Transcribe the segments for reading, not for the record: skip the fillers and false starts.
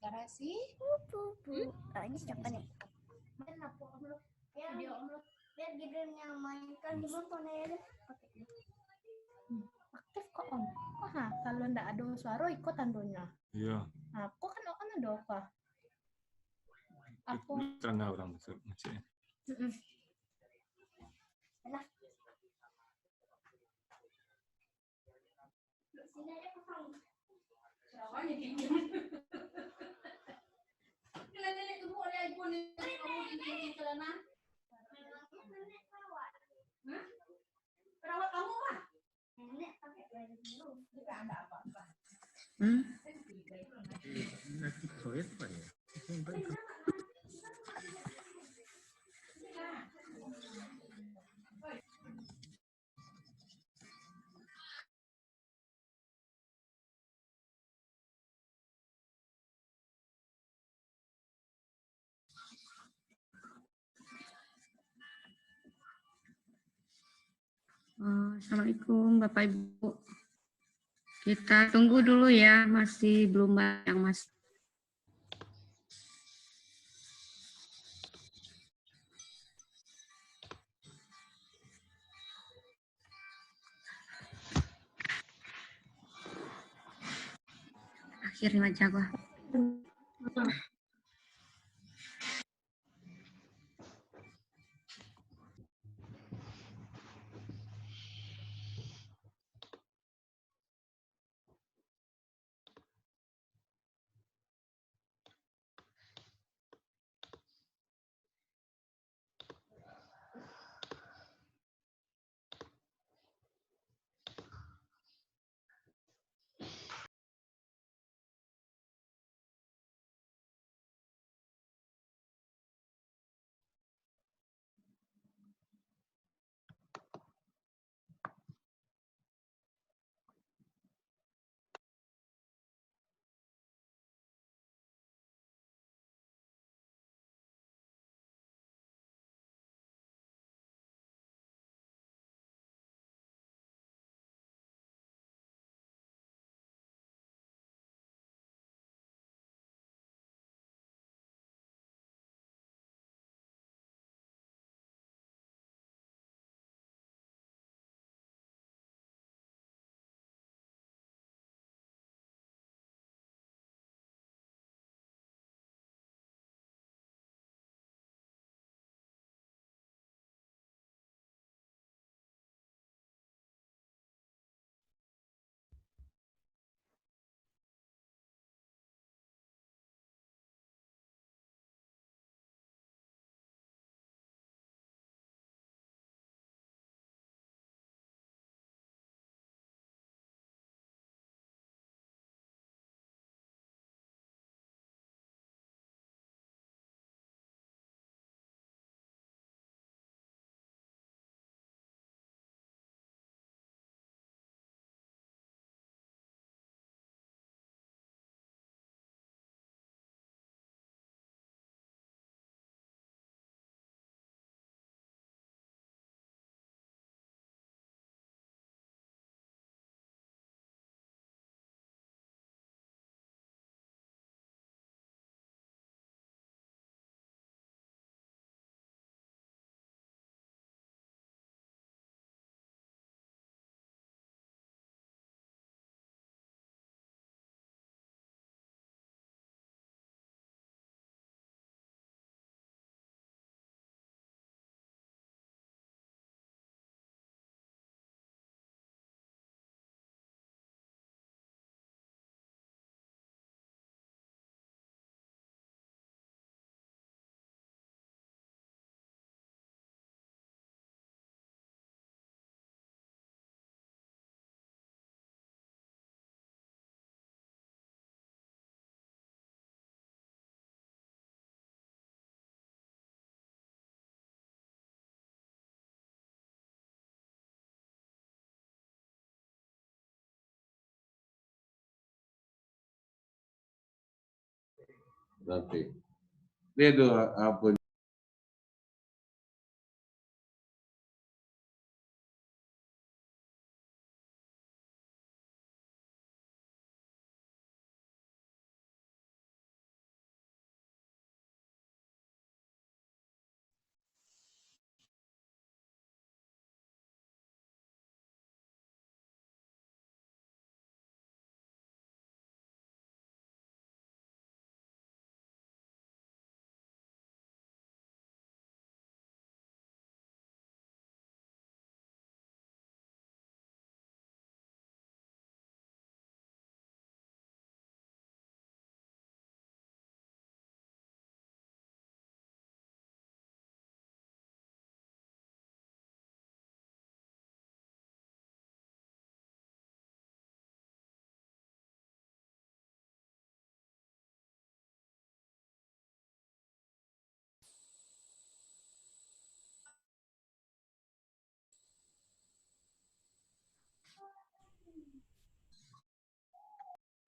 Garasi. Ini siapa nih? Biar Gibran yang mainkan Gibran panel. Aktif kok Om. Kalau ndak ada suara ikut tentunya. Iya. Aku kan ada apa? Aku Terang orang masuk. Sini aja pasang. Awalnya gitu. Nenek itu boleh iPhone kamu di celana. Nenek perawat. Hah? Perawat kamu mah? Nenek pakai baju dulu. Tidak ada apa-apa. Nanti proyek apa ya? Assalamualaikum Bapak Ibu. Kita tunggu dulu ya, masih belum banyak yang masuk. Akhirnya jago. Nanti. Dia doa apa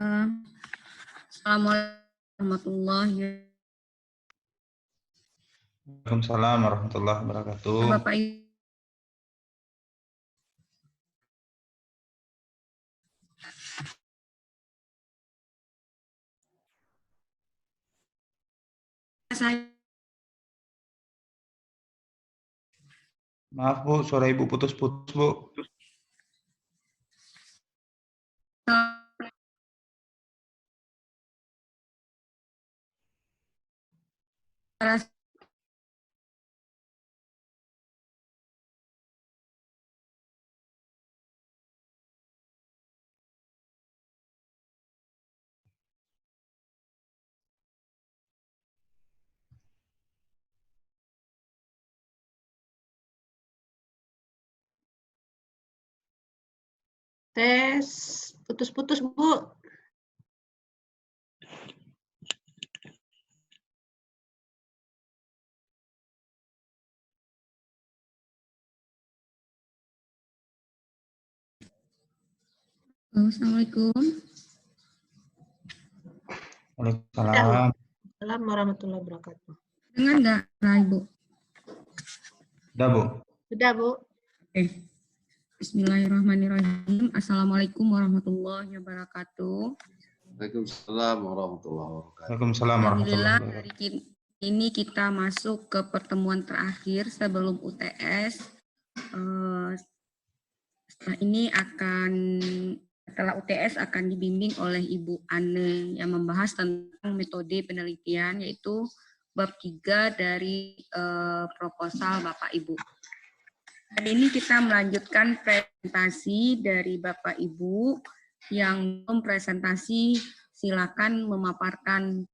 Assalamualaikum warahmatullahi Waalaikumsalam warahmatullahi wabarakatuh. wabarakatuh. Bapak Ibu. Saya Maaf Bu, suara Ibu putus-putus Bu. Tes, putus-putus, Bu. Assalamualaikum. Waalaikumsalam. Assalamualaikum warahmatullahi wabarakatuh. Dengar nggak, Ibu? Udah Bu. Sudah, Bu. Oke. Bismillahirrahmanirrahim. Assalamualaikum warahmatullahi wabarakatuh. Waalaikumsalam warahmatullahi wabarakatuh. Waalaikumsalam warahmatullahi Alhamdulillah, wabarakatuh. hari ini kita masuk ke pertemuan terakhir sebelum UTS. Setelah UTS akan dibimbing oleh Ibu Ane yang membahas tentang metode penelitian, yaitu bab 3 dari proposal Bapak Ibu. Hari ini kita melanjutkan presentasi dari Bapak Ibu. Yang belum presentasi, silakan memaparkan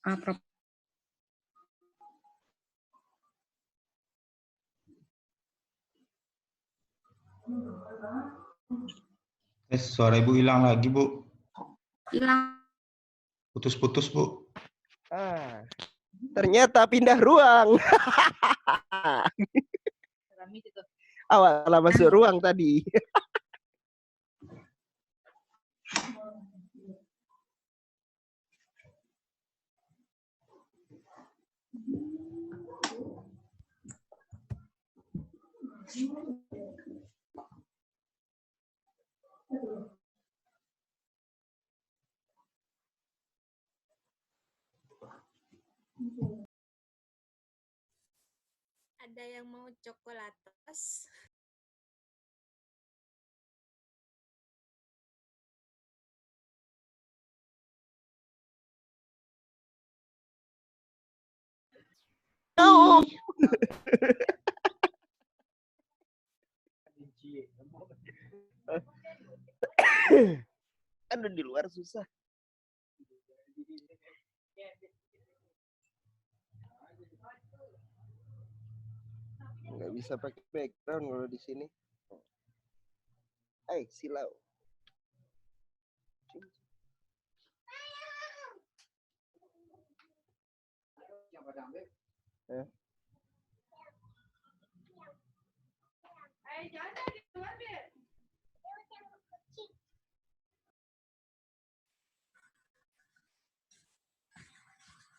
proposal. Suara Ibu hilang lagi Bu. Hilang. Putus-putus Bu. Ternyata pindah ruang. Awal masuk ruang tadi. Ada yang mau coklatos? No. Aduh, di luar susah. Nggak bisa pakai background kalau di sini. Silau.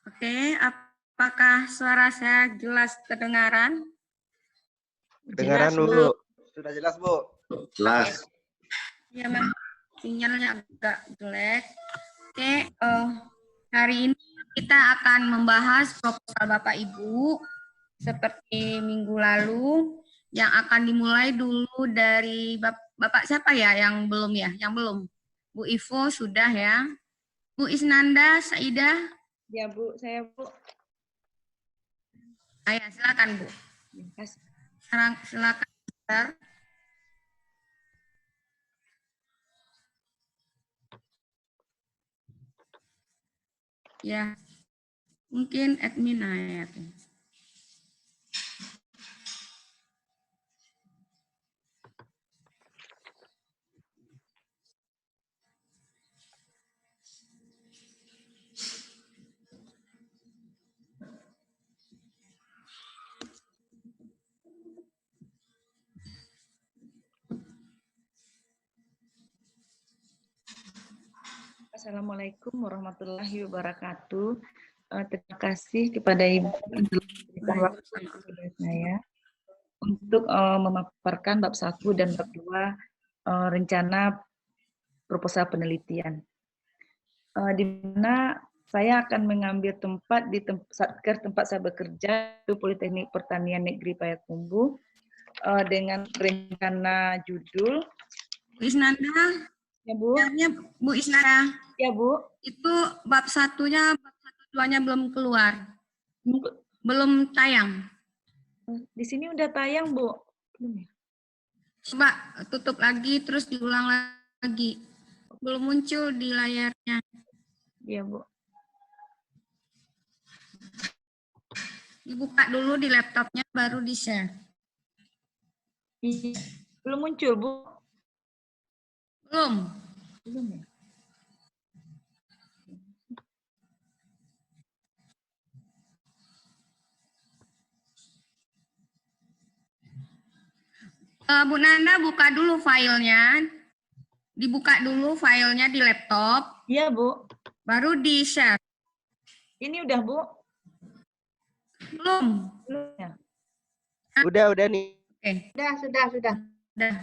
Oke, apakah suara saya jelas terdengaran? Kedengaran Bu. Sudah jelas Bu. Jelas. Ya, memang sinyalnya agak jelek. Oke, hari ini kita akan membahas proposal Bapak Ibu seperti minggu lalu, yang akan dimulai dulu dari Bapak siapa ya yang belum ya? Yang belum. Bu Ivo sudah ya. Bu Isnanda, Saidah. Ya Bu, saya Bu. Ayo, silakan Bu. Silakan. Ya, mungkin admin ayat. Assalamualaikum warahmatullahi wabarakatuh. Terima kasih kepada Ibu yang telah memberikan waktu kepada saya untuk memaparkan bab 1 dan bab 2 rencana proposal penelitian. Di mana saya akan mengambil tempat di Satker tempat saya bekerja, itu Politeknik Pertanian Negeri Payakumbuh, dengan rencana judul. Bu Isnanda, Ya Bu. Bu Isnanda. Ya Bu. Itu bab 1-nya, bab 1-2-nya belum keluar. Belum tayang. Di sini udah tayang, Bu. Coba tutup lagi, terus diulang lagi. Belum muncul di layarnya. Iya, Bu. Dibuka dulu di laptopnya, baru di-share. Iya. Belum muncul, Bu. Belum. Belum ya? Bu Nanda buka dulu filenya. Dibuka dulu filenya di laptop. Iya, Bu. Baru di-share. Ini udah, Bu? Belum. Belum ya? Udah nih. Oke. Sudah. Udah.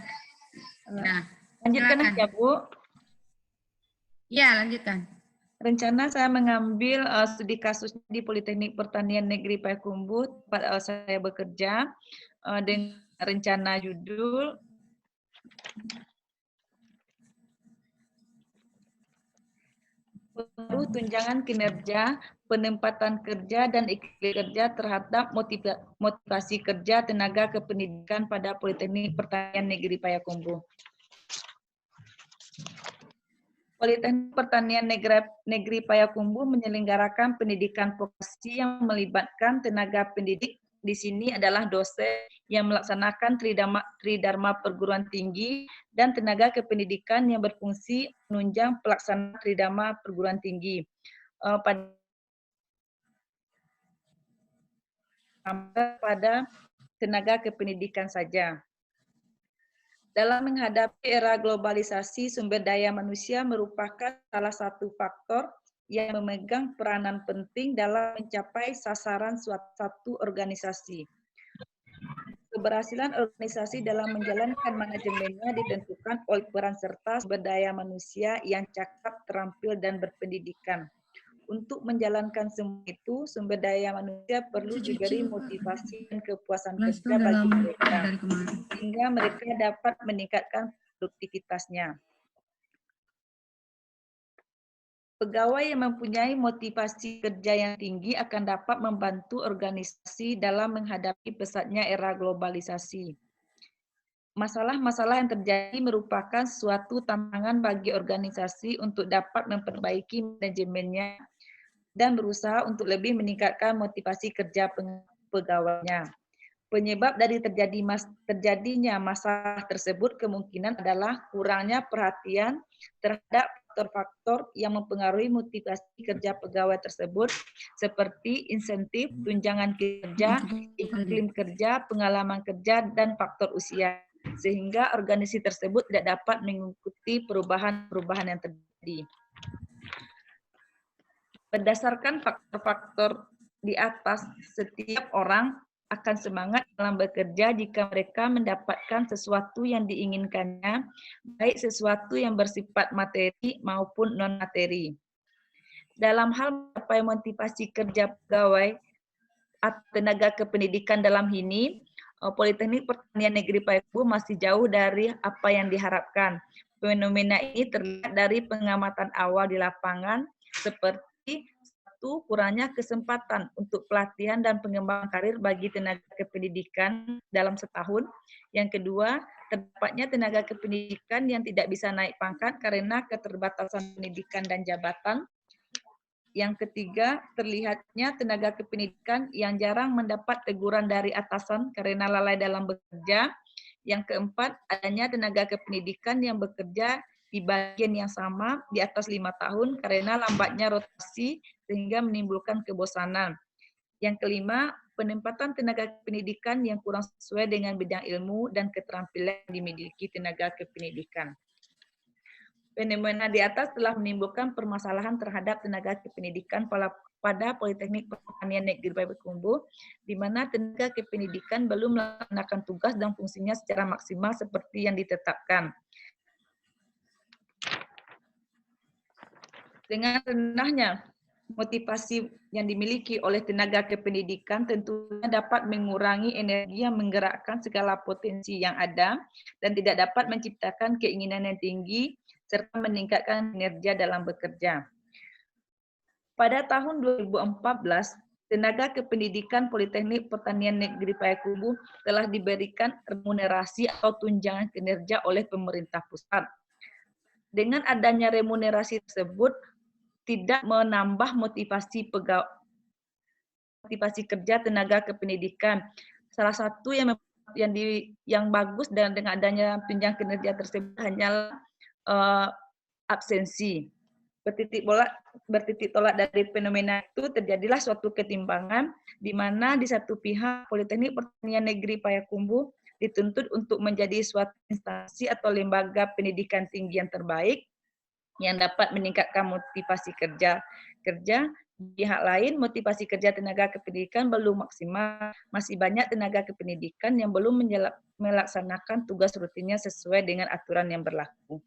Lanjutkan Silakan. aja, Bu. Ya, lanjutkan. Rencana saya mengambil studi kasus di Politeknik Pertanian Negeri Payakumbuh, tempat saya bekerja, dengan rencana judul tunjangan kinerja, penempatan kerja dan iklim kerja terhadap motivasi kerja tenaga kependidikan pada Politeknik Pertanian Negeri Payakumbuh. Politeknik Pertanian Negeri Payakumbuh menyelenggarakan pendidikan vokasi yang melibatkan tenaga pendidik. Di sini adalah dosen yang melaksanakan tridharma perguruan tinggi dan tenaga kependidikan yang berfungsi menunjang pelaksanaan tridharma perguruan tinggi. Pada tenaga kependidikan saja. Dalam menghadapi era globalisasi, sumber daya manusia merupakan salah satu faktor yang memegang peranan penting dalam mencapai sasaran suatu organisasi. Keberhasilan organisasi dalam menjalankan manajemennya ditentukan oleh peran serta sumber daya manusia yang cakap, terampil, dan berpendidikan. Untuk menjalankan semua itu, sumber daya manusia perlu diberi motivasi dan kepuasan kerja bagi mereka, sehingga mereka dapat meningkatkan produktivitasnya. Pegawai yang mempunyai motivasi kerja yang tinggi akan dapat membantu organisasi dalam menghadapi pesatnya era globalisasi. Masalah-masalah yang terjadi merupakan suatu tantangan bagi organisasi untuk dapat memperbaiki manajemennya dan berusaha untuk lebih meningkatkan motivasi kerja pegawainya. Penyebab dari terjadinya masalah tersebut kemungkinan adalah kurangnya perhatian terhadap faktor-faktor yang mempengaruhi motivasi kerja pegawai tersebut, seperti insentif, tunjangan kerja, iklim kerja, pengalaman kerja, dan faktor usia, sehingga organisasi tersebut tidak dapat mengikuti perubahan-perubahan yang terjadi. Berdasarkan faktor-faktor di atas, setiap orang akan semangat dalam bekerja jika mereka mendapatkan sesuatu yang diinginkannya, baik sesuatu yang bersifat materi maupun non-materi. Dalam hal mencapai motivasi kerja pegawai atau tenaga kependidikan dalam ini, Politeknik Pertanian Negeri Payakumbuh masih jauh dari apa yang diharapkan. Fenomena ini terlihat dari pengamatan awal di lapangan, seperti kurangnya kesempatan untuk pelatihan dan pengembangan karir bagi tenaga kependidikan dalam setahun. Yang kedua, terdapatnya tenaga kependidikan yang tidak bisa naik pangkat karena keterbatasan pendidikan dan jabatan. Yang ketiga, terlihatnya tenaga kependidikan yang jarang mendapat teguran dari atasan karena lalai dalam bekerja. Yang keempat, adanya tenaga kependidikan yang bekerja di bagian yang sama di atas 5 tahun karena lambatnya rotasi sehingga menimbulkan kebosanan. Yang kelima, penempatan tenaga kependidikan yang kurang sesuai dengan bidang ilmu dan keterampilan yang dimiliki tenaga kependidikan. Fenomena di atas telah menimbulkan permasalahan terhadap tenaga kependidikan pada Politeknik Pertanian Negeri Payakumbuh, di mana tenaga kependidikan belum melaksanakan tugas dan fungsinya secara maksimal seperti yang ditetapkan. Dengan rendahnya motivasi yang dimiliki oleh tenaga kependidikan tentunya dapat mengurangi energi yang menggerakkan segala potensi yang ada dan tidak dapat menciptakan keinginan yang tinggi serta meningkatkan kinerja dalam bekerja. Pada tahun 2014, tenaga kependidikan Politeknik Pertanian Negeri Payakumbuh telah diberikan remunerasi atau tunjangan kinerja oleh pemerintah pusat. Dengan adanya remunerasi tersebut, tidak menambah motivasi kerja tenaga kependidikan. Salah satu yang bagus dan dengan adanya tunjangan kinerja tersebut hanyalah absensi. Bertitik tolak dari fenomena itu terjadilah suatu ketimpangan di mana di satu pihak Politeknik Pertanian Negeri Payakumbuh dituntut untuk menjadi suatu instansi atau lembaga pendidikan tinggi yang terbaik yang dapat meningkatkan motivasi kerja. Di pihak lain, motivasi kerja tenaga kependidikan belum maksimal. Masih banyak tenaga kependidikan yang belum melaksanakan tugas rutinnya sesuai dengan aturan yang berlaku.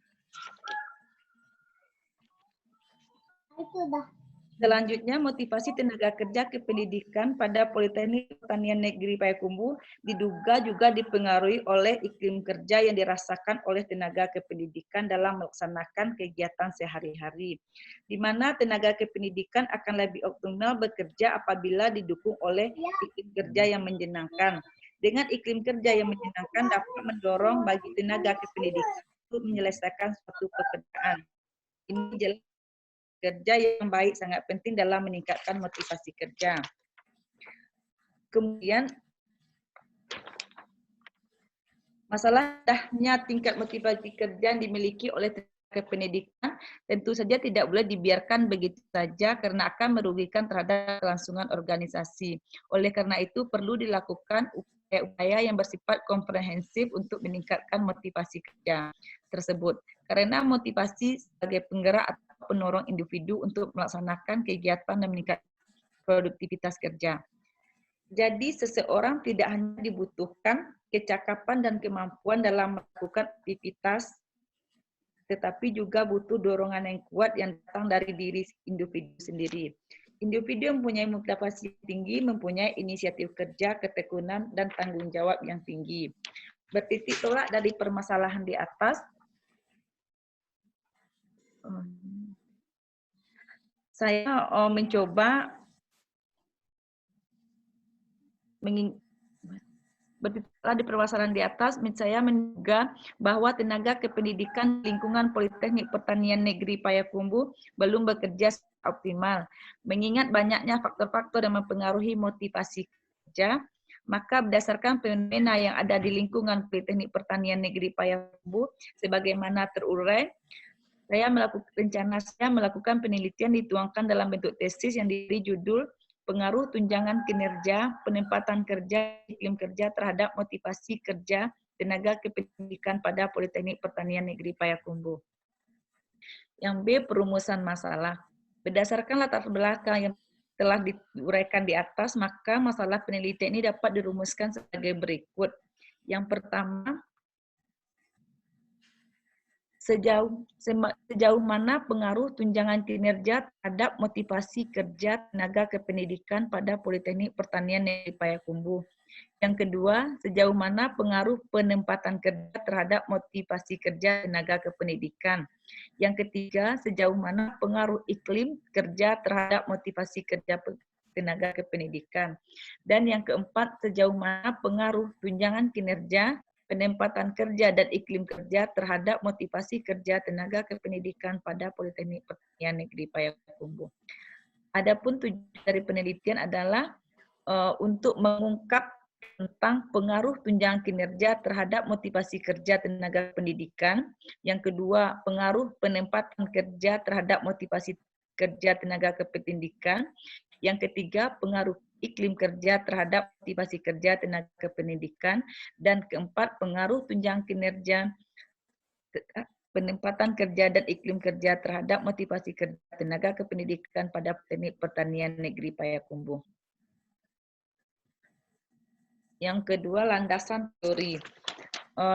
Selanjutnya, motivasi tenaga kerja kependidikan pada Politeknik Pertanian Negeri Payakumbuh diduga juga dipengaruhi oleh iklim kerja yang dirasakan oleh tenaga kependidikan dalam melaksanakan kegiatan sehari-hari, di mana tenaga kependidikan akan lebih optimal bekerja apabila didukung oleh iklim kerja yang menyenangkan. Dengan iklim kerja yang menyenangkan dapat mendorong bagi tenaga kependidikan untuk menyelesaikan suatu pekerjaan. Ini jelas kerja yang baik sangat penting dalam meningkatkan motivasi kerja. Kemudian, masalah rendahnya tingkat motivasi kerja yang dimiliki oleh tenaga pendidikan tentu saja tidak boleh dibiarkan begitu saja karena akan merugikan terhadap kelangsungan organisasi. Oleh karena itu, perlu dilakukan upaya-upaya yang bersifat komprehensif untuk meningkatkan motivasi kerja tersebut. Karena motivasi sebagai penggerak atau penorong individu untuk melaksanakan kegiatan dan meningkatkan produktivitas kerja. Jadi seseorang tidak hanya dibutuhkan kecakapan dan kemampuan dalam melakukan aktivitas, tetapi juga butuh dorongan yang kuat yang datang dari diri individu sendiri. Individu yang mempunyai motivasi tinggi, mempunyai inisiatif kerja, ketekunan, dan tanggung jawab yang tinggi. Bertitik tolak dari permasalahan di atas, saya mencoba bertitiklah di permasalahan di atas, saya menduga bahwa tenaga kependidikan lingkungan Politeknik Pertanian Negeri Payakumbuh belum bekerja secara optimal. Mengingat banyaknya faktor-faktor yang mempengaruhi motivasi kerja, maka berdasarkan fenomena yang ada di lingkungan Politeknik Pertanian Negeri Payakumbuh, sebagaimana terurai, saya melakukan penelitian dituangkan dalam bentuk tesis yang diberi judul Pengaruh Tunjangan Kinerja, Penempatan Kerja, Iklim Kerja terhadap Motivasi Kerja Tenaga Kependidikan pada Politeknik Pertanian Negeri Payakumbuh. Yang B, perumusan masalah. Berdasarkan latar belakang yang telah diuraikan di atas, maka masalah penelitian ini dapat dirumuskan sebagai berikut. Yang pertama, sejauh mana pengaruh tunjangan kinerja terhadap motivasi kerja tenaga kependidikan pada Politeknik Pertanian Negeri Payakumbuh. Yang kedua, sejauh mana pengaruh penempatan kerja terhadap motivasi kerja tenaga kependidikan. Yang ketiga, sejauh mana pengaruh iklim kerja terhadap motivasi kerja tenaga kependidikan. Dan yang keempat, sejauh mana pengaruh tunjangan kinerja, penempatan kerja dan iklim kerja terhadap motivasi kerja tenaga kependidikan pada Politeknik Pertanian Negeri Payakumbuh. Adapun tujuan dari penelitian adalah untuk mengungkap tentang pengaruh tunjangan kinerja terhadap motivasi kerja tenaga pendidikan. Yang kedua, pengaruh penempatan kerja terhadap motivasi kerja tenaga kependidikan. Yang ketiga, pengaruh iklim kerja terhadap motivasi kerja tenaga kependidikan, dan keempat, pengaruh tunjangan kinerja penempatan kerja dan iklim kerja terhadap motivasi kerja tenaga kependidikan pada teknik pertanian negeri Payakumbuh. Yang kedua, landasan teori.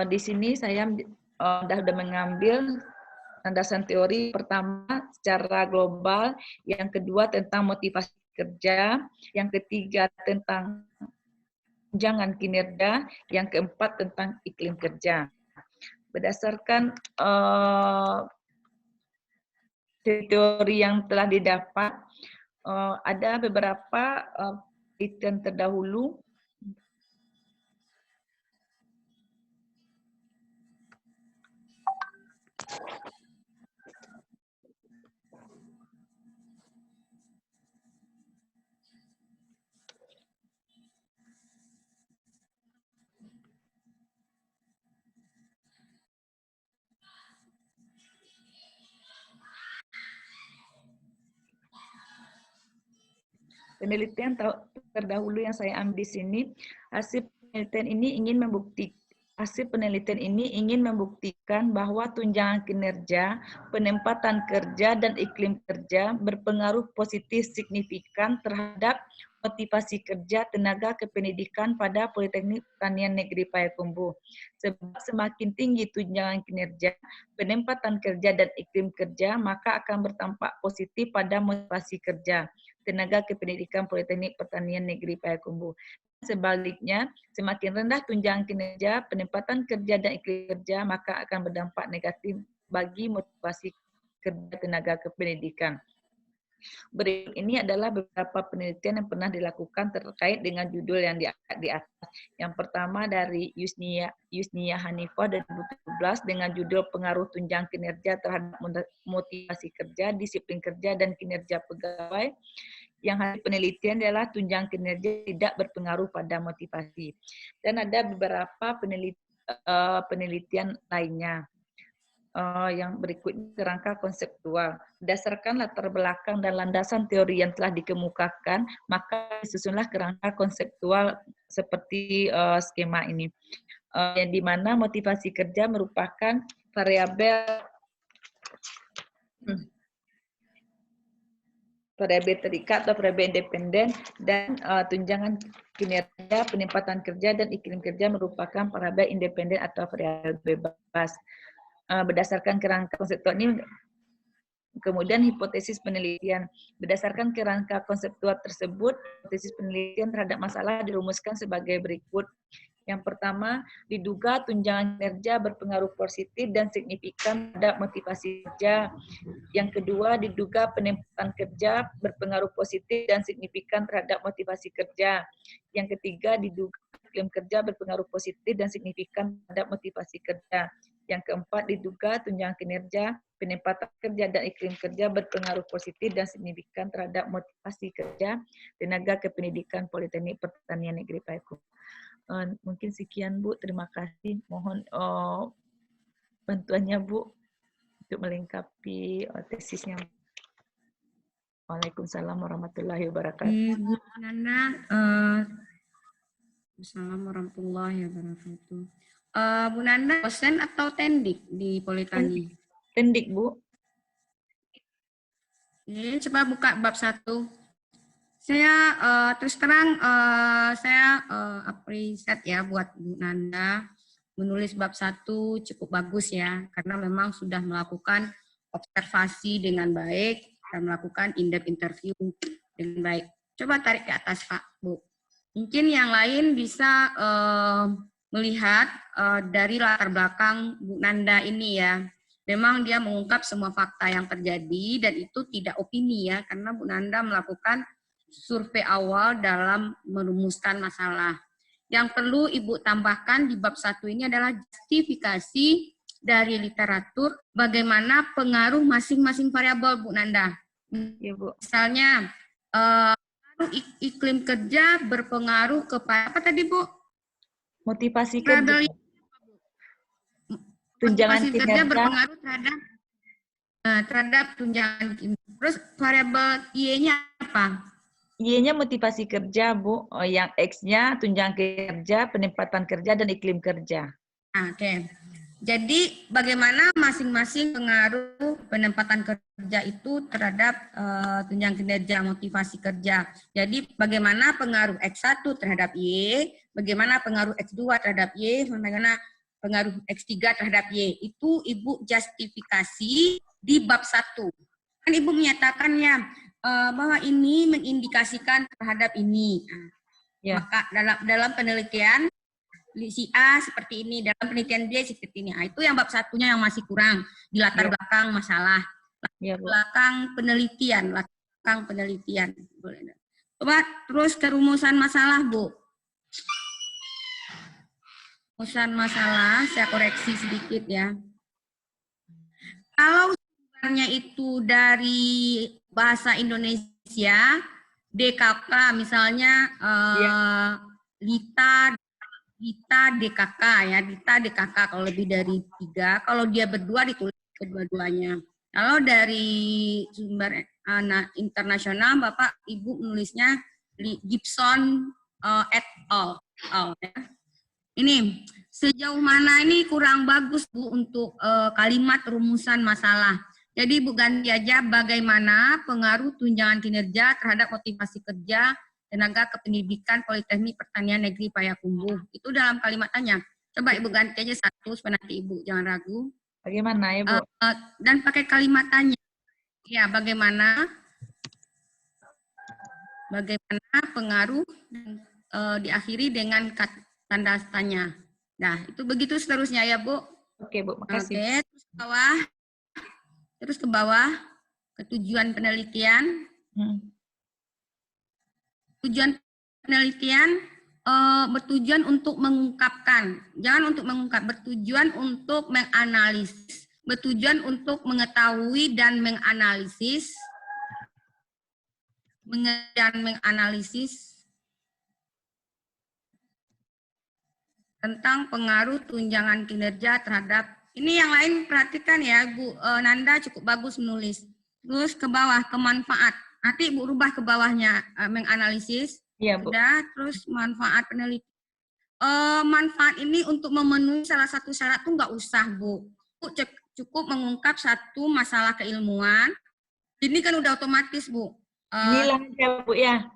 Di sini saya sudah mengambil landasan teori pertama secara global, yang kedua tentang motivasi kerja, yang ketiga tentang tunjangan kinerja, yang keempat tentang iklim kerja. Berdasarkan teori yang telah didapat, ada beberapa penelitian terdahulu penelitian terdahulu yang saya ambil di sini, hasil penelitian ini ingin membuktikan bahwa tunjangan kinerja, penempatan kerja, dan iklim kerja berpengaruh positif signifikan terhadap motivasi kerja tenaga kependidikan pada Politeknik Pertanian Negeri Payakumbuh. Sebab semakin tinggi tunjangan kinerja, penempatan kerja, dan iklim kerja, maka akan berdampak positif pada motivasi kerja tenaga kependidikan Politeknik Pertanian Negeri Payakumbuh. Sebaliknya, semakin rendah tunjangan kinerja, penempatan kerja, dan iklim kerja, maka akan berdampak negatif bagi motivasi kerja tenaga kependidikan. Berikut ini adalah beberapa penelitian yang pernah dilakukan terkait dengan judul yang di atas. Yang pertama dari Yusnia Hanifah 2017 dengan judul Pengaruh Tunjangan Kinerja terhadap Motivasi Kerja, Disiplin Kerja, dan Kinerja Pegawai. Yang hasil penelitian adalah tunjangan kinerja tidak berpengaruh pada motivasi. Dan ada beberapa penelitian lainnya. Yang berikutnya kerangka konseptual. Berdasarkan latar belakang dan landasan teori yang telah dikemukakan, maka disusunlah kerangka konseptual seperti skema ini. Yang di mana motivasi kerja merupakan variabel terikat atau variabel independen, dan tunjangan kinerja, penempatan kerja, dan iklim kerja merupakan variabel independen atau variabel bebas. Berdasarkan kerangka konseptual ini, kemudian hipotesis penelitian. Berdasarkan kerangka konseptual tersebut, hipotesis penelitian terhadap masalah dirumuskan sebagai berikut. Yang pertama, diduga tunjangan kinerja berpengaruh positif dan signifikan terhadap motivasi kerja. Yang kedua, diduga penempatan kerja berpengaruh positif dan signifikan terhadap motivasi kerja. Yang ketiga, diduga iklim kerja berpengaruh positif dan signifikan terhadap motivasi kerja. Yang keempat, diduga tunjangan kinerja, penempatan kerja, dan iklim kerja berpengaruh positif dan signifikan terhadap motivasi kerja tenaga kependidikan Politeknik Pertanian Negeri Payakumbuh. Mungkin sekian, Bu. Terima kasih. Mohon bantuannya, Bu, untuk melengkapi tesisnya. Waalaikumsalam warahmatullahi wabarakatuh. Bu Nana, Assalamualaikum warahmatullahi wabarakatuh. Bu Nana, dosen atau tendik di Politeknik? Tendik, Bu. Ini coba buka bab 1. Saya terus terang saya appreciate ya buat Bu Nanda menulis bab 1 cukup bagus ya, karena memang sudah melakukan observasi dengan baik dan melakukan in-depth interview dengan baik. Coba tarik ke atas, Pak, Bu. Mungkin yang lain bisa melihat dari latar belakang Bu Nanda ini ya. Memang dia mengungkap semua fakta yang terjadi dan itu tidak opini ya, karena Bu Nanda melakukan survei awal dalam merumuskan masalah. Yang perlu Ibu tambahkan di bab 1 ini adalah justifikasi dari literatur bagaimana pengaruh masing-masing variabel, Bu Nanda. Ya, Bu. Misalnya, iklim kerja berpengaruh kepada apa tadi, Bu? Motivasi kerja. Tunjangan Motivasi kerja kinerja berpengaruh terhadap tunjangan kinerja. Terus variabel Y-nya apa? Y-nya motivasi kerja, Bu. Yang X-nya tunjangan kinerja, penempatan kerja, dan iklim kerja. Oke. Jadi bagaimana masing-masing pengaruh penempatan kerja itu terhadap tunjangan kinerja, motivasi kerja. Jadi bagaimana pengaruh X1 terhadap Y, bagaimana pengaruh X2 terhadap Y, bagaimana pengaruh X3 terhadap Y. Itu Ibu justifikasi di bab 1. Kan Ibu menyatakannya bahwa ini mengindikasikan terhadap ini. Ya. Maka dalam penelitian si A seperti ini, dalam penelitian B seperti ini. Nah, itu yang bab 1-nya yang masih kurang di latar belakang masalah, Ya, Bu. latar belakang penelitian. Coba terus ke rumusan masalah, Bu. Rumusan masalah, saya koreksi sedikit ya. Kalau sumbernya itu dari bahasa Indonesia, DKK misalnya Lita DKK ya, Dita DKK kalau lebih dari 3, kalau dia berdua ditulis kedua-duanya. Kalau dari sumber internasional, Bapak Ibu menulisnya Gibson et al. Ya. Ini sejauh mana ini kurang bagus Bu untuk kalimat rumusan masalah. Jadi Bu ganti aja bagaimana pengaruh tunjangan kinerja terhadap motivasi kerja tenaga kependidikan Politeknik Pertanian Negeri Payakumbuh. Itu dalam kalimat tanya. Coba Ibu ganti aja 1 supaya nanti Ibu jangan ragu. Bagaimana ya, Bu? Dan pakai kalimat tanya. Ya, bagaimana pengaruh diakhiri dengan tanda tanya. Nah, itu begitu seterusnya ya, Bu. Oke, Bu. Makasih. Oke, terus ke bawah ke tujuan penelitian. Tujuan penelitian bertujuan untuk mengungkapkan, jangan untuk mengungkap, bertujuan untuk menganalisis, bertujuan untuk mengetahui dan menganalisis, tentang pengaruh tunjangan kinerja terhadap, ini yang lain perhatikan ya, Bu Nanda cukup bagus menulis. Terus ke bawah, ke manfaat. Nanti Ibu rubah ke bawahnya, menganalisis. Iya, Bu. Sudah, terus manfaat penelitian. Manfaat ini untuk memenuhi salah satu syarat tuh nggak usah, Bu. Bu cukup mengungkap satu masalah keilmuan. Ini kan udah otomatis, Bu. Hilang ya, Bu, ya?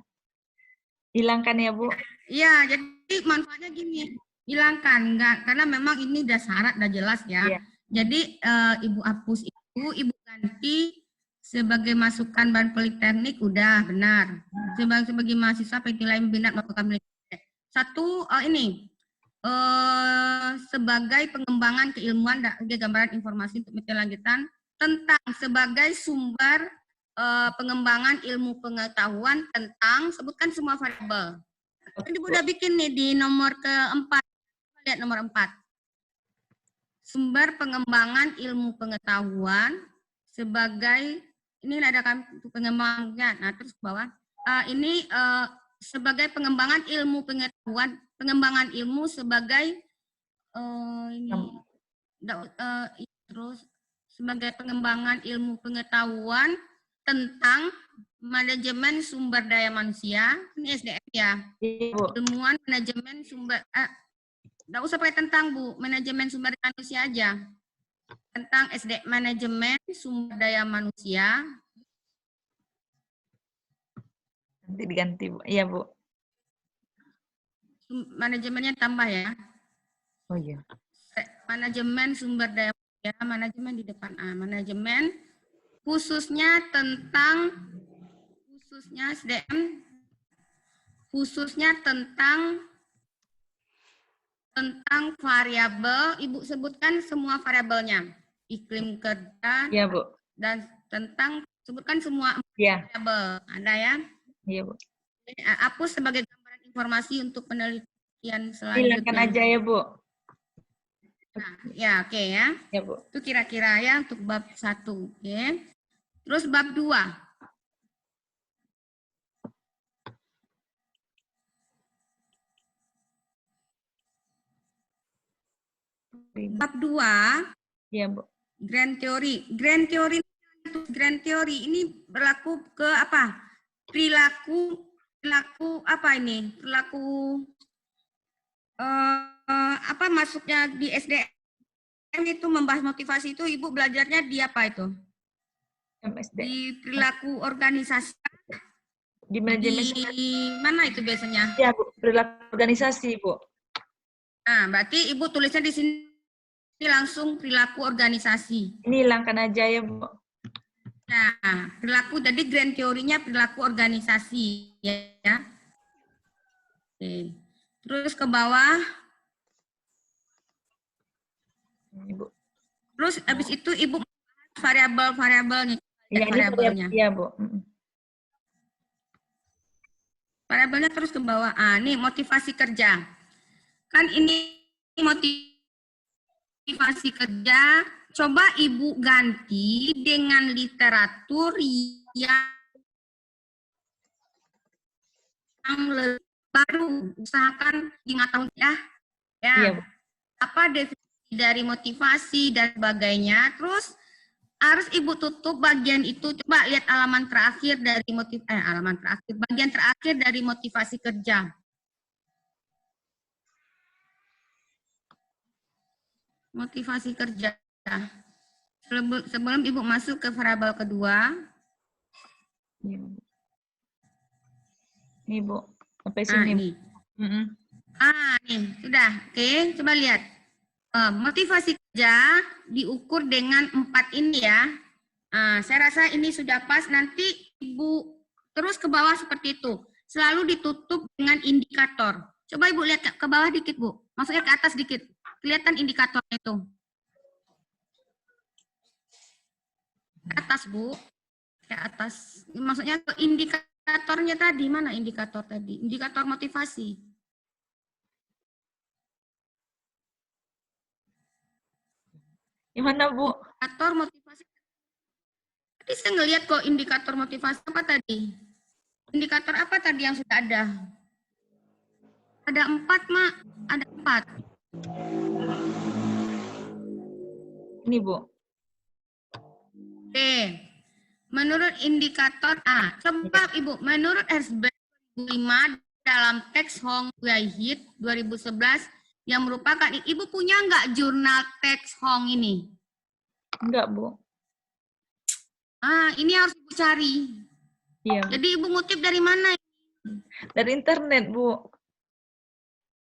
Hilangkan ya, Bu? Iya, jadi manfaatnya gini. Hilangkan, enggak, karena memang ini udah syarat, udah jelas ya. Iya. Jadi Ibu hapus itu, Ibu ganti sebagai masukan Badan Politeknik udah benar. Sebagai mahasiswa penilai minat melakukan penelitian. 1 ini sebagai pengembangan keilmuan dan gambaran informasi untuk penelitian lanjutan tentang sebagai sumber pengembangan ilmu pengetahuan tentang, sebutkan semua variabel. Ini udah bikin nih di nomor keempat. Lihat nomor 4. Sumber pengembangan ilmu pengetahuan sebagai, ini ada kan pengembangannya. Nah, terus ke bawah. Ini sebagai pengembangan ilmu pengetahuan, pengembangan ilmu sebagai terus sebagai pengembangan ilmu pengetahuan tentang manajemen sumber daya manusia, ini SDM ya. Ilmuwan manajemen sumber, nggak usah pakai tentang Bu, manajemen sumber daya manusia aja. Tentang manajemen sumber daya manusia. Nanti diganti, Bu. Iya, Bu. Manajemennya tambah ya. Oh iya. Manajemen sumber daya manusia, manajemen di depan A. Manajemen khususnya tentang, khususnya SDM, khususnya tentang variabel, Ibu sebutkan semua variabelnya. Iklim kerja, Iya, Bu. dan tentang, sebutkan semua Iya. variabel. Ada ya? Iya, Bu. Hapus sebagai gambaran informasi untuk penelitian Hilangkan selanjutnya. aja ya, Bu. Nah, ya, oke ya. Ya, Bu. Itu kira-kira ya untuk bab 1. Oke. Terus bab 2. Bab 2. Iya, Bu. Grand Theory. Grand Theory ini berlaku ke apa? Perilaku apa ini? Perilaku apa masuknya di SDM? itu membahas motivasi itu Ibu belajarnya di apa itu? MSD. Di perilaku organisasi. Di manajemen. Di mana itu biasanya? Ya, Bu. Perilaku organisasi, Bu. Nah, berarti Ibu tulisnya di sini langsung perilaku organisasi. Ini hilangkan aja ya, Bu. Nah, perilaku, jadi grand teorinya perilaku organisasi. Ya. Oke. Terus ke bawah. Ini, Bu. Terus habis itu Ibu variabel-variabelnya. Ya, ini variabelnya. Iya, Bu. Variabelnya terus ke bawah. Ah, ini motivasi kerja. Kan ini motivasi kerja. Coba Ibu ganti dengan literatur yang lebih baru. Usahakan 5 tahun ya. Ya. Iya, Bu. Apa definisi dari motivasi dan sebagainya. Terus harus Ibu tutup bagian itu. Coba lihat halaman terakhir dari bagian terakhir dari motivasi kerja. Motivasi kerja. Sebelum Ibu masuk ke variabel kedua. Iya, Bu. Ini, Bu. Sampai Nah, sini. ini. Nih, sudah. Oke, coba lihat. Motivasi kerja diukur dengan 4 ini ya. Saya rasa ini sudah pas. Nanti Ibu terus ke bawah seperti itu. Selalu ditutup dengan indikator. Coba Ibu lihat ke bawah dikit, Bu. Maksudnya ke atas dikit. Kelihatan indikatornya itu. Ke atas, Bu. Ke atas. Maksudnya ke indikatornya tadi. Mana indikator tadi? Indikator motivasi. Gimana, Bu? Indikator motivasi. Tadi saya ngelihat kok indikator motivasi apa tadi? Indikator apa tadi yang sudah ada? Ada 4, Mak. Ada 4. Ini, Bu. Oke. Menurut indikator coba Ibu, menurut Herzberg 2005 dalam teks Hong Wai-hit 2011 yang merupakan, Ibu punya nggak jurnal teks Hong ini? Enggak, Bu. Ini harus Ibu cari. Iya, Bu. Jadi Ibu ngutip dari mana? Dari internet, Bu.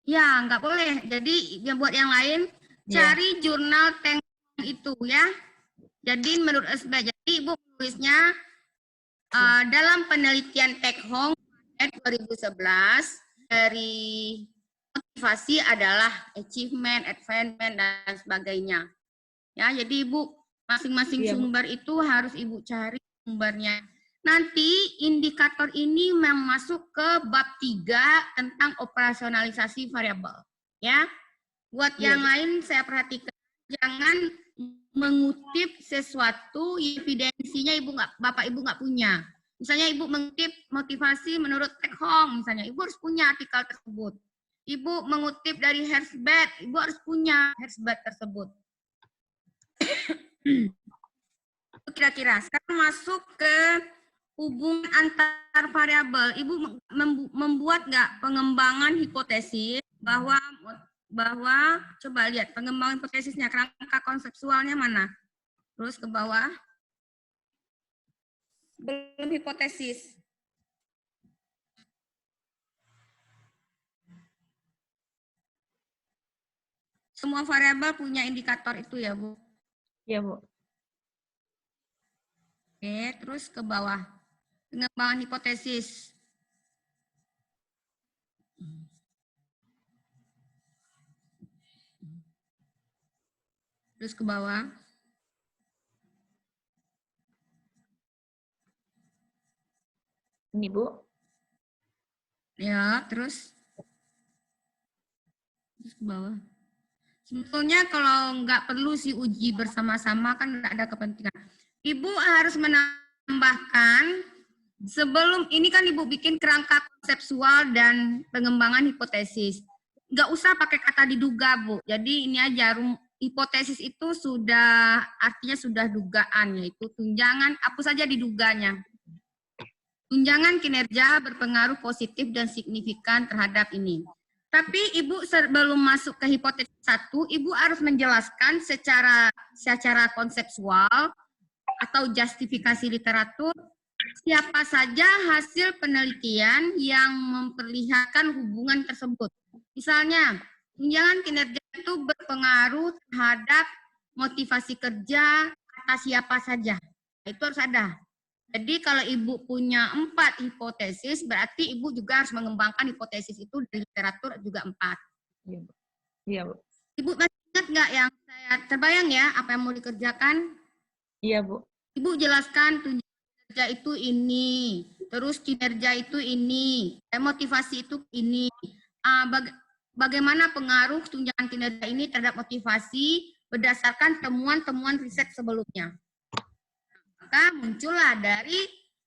Ya, nggak boleh. Jadi yang buat yang lain, cari jurnal teks Hong itu ya. Jadi menurut Herzberg, jadi Ibu tulisnya dalam penelitian Tech Hong 2011 dari motivasi adalah achievement, advancement, dan sebagainya. Ya, jadi Ibu masing-masing sumber itu harus Ibu cari sumbernya. Nanti indikator ini masuk ke bab 3 tentang operasionalisasi variabel. Ya, buat yang lain saya perhatikan jangan mengutip sesuatu evidensinya Bapak Ibu nggak punya. Misalnya Ibu mengutip motivasi menurut Tech Hong, misalnya Ibu harus punya artikel tersebut. Ibu mengutip dari Herzberg, Ibu harus punya Herzberg tersebut. Kira-kira sekarang masuk ke hubungan antar variabel. Ibu membuat nggak pengembangan hipotesis bahwa coba lihat pengembangan hipotesisnya, kerangka konseptualnya mana? Terus ke bawah. Belum hipotesis. Semua variabel punya indikator itu ya, Bu? Iya, Bu. Oke, terus ke bawah. Pengembangan hipotesis. Terus ke bawah. Ini, Bu. Ya, terus ke bawah. Sebetulnya kalau nggak perlu sih uji bersama-sama, kan nggak ada kepentingan. Ibu harus menambahkan, sebelum ini kan Ibu bikin kerangka konseptual dan pengembangan hipotesis. Nggak usah pakai kata diduga, Bu. Jadi ini aja, hipotesis itu sudah, artinya sudah dugaan, yaitu tunjangan, hapus saja diduganya. Tunjangan kinerja berpengaruh positif dan signifikan terhadap ini. Tapi Ibu sebelum masuk ke hipotesis 1, Ibu harus menjelaskan secara konseptual atau justifikasi literatur siapa saja hasil penelitian yang memperlihatkan hubungan tersebut. Misalnya, tunjangan kinerja itu berpengaruh terhadap motivasi kerja atas siapa saja. Itu harus ada. Jadi kalau Ibu punya 4 hipotesis, berarti Ibu juga harus mengembangkan hipotesis itu dari literatur juga 4. Iya, Bu. Iya, Bu. Ibu masih ingat nggak yang saya terbayang ya apa yang mau dikerjakan? Iya, Bu. Ibu jelaskan tunjangan kinerja itu ini, terus kinerja itu ini, motivasi itu ini. Bagaimana pengaruh tunjangan kinerja ini terhadap motivasi berdasarkan temuan-temuan riset sebelumnya. Maka muncullah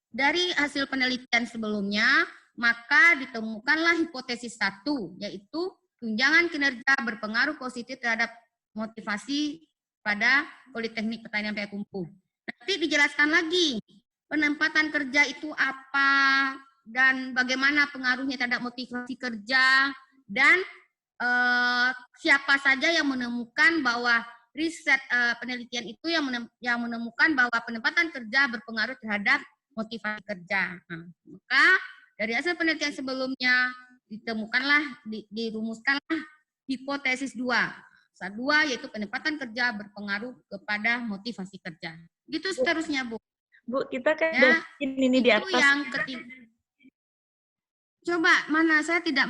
dari hasil penelitian sebelumnya, maka ditemukanlah hipotesis 1, yaitu tunjangan kinerja berpengaruh positif terhadap motivasi pada Politeknik Pertanian Payakumbuh. Nanti dijelaskan lagi, penempatan kerja itu apa, dan bagaimana pengaruhnya terhadap motivasi kerja, dan siapa saja yang menemukan bahwa riset penelitian itu yang menemukan bahwa penempatan kerja berpengaruh terhadap motivasi kerja. Nah, maka dari hasil penelitian sebelumnya ditemukanlah, dirumuskanlah hipotesis 2. 2 yaitu penempatan kerja berpengaruh kepada motivasi kerja. Gitu seterusnya, Bu. Bu, kita kan Ya, ini di itu atas. yang ketiga. Coba mana saya tidak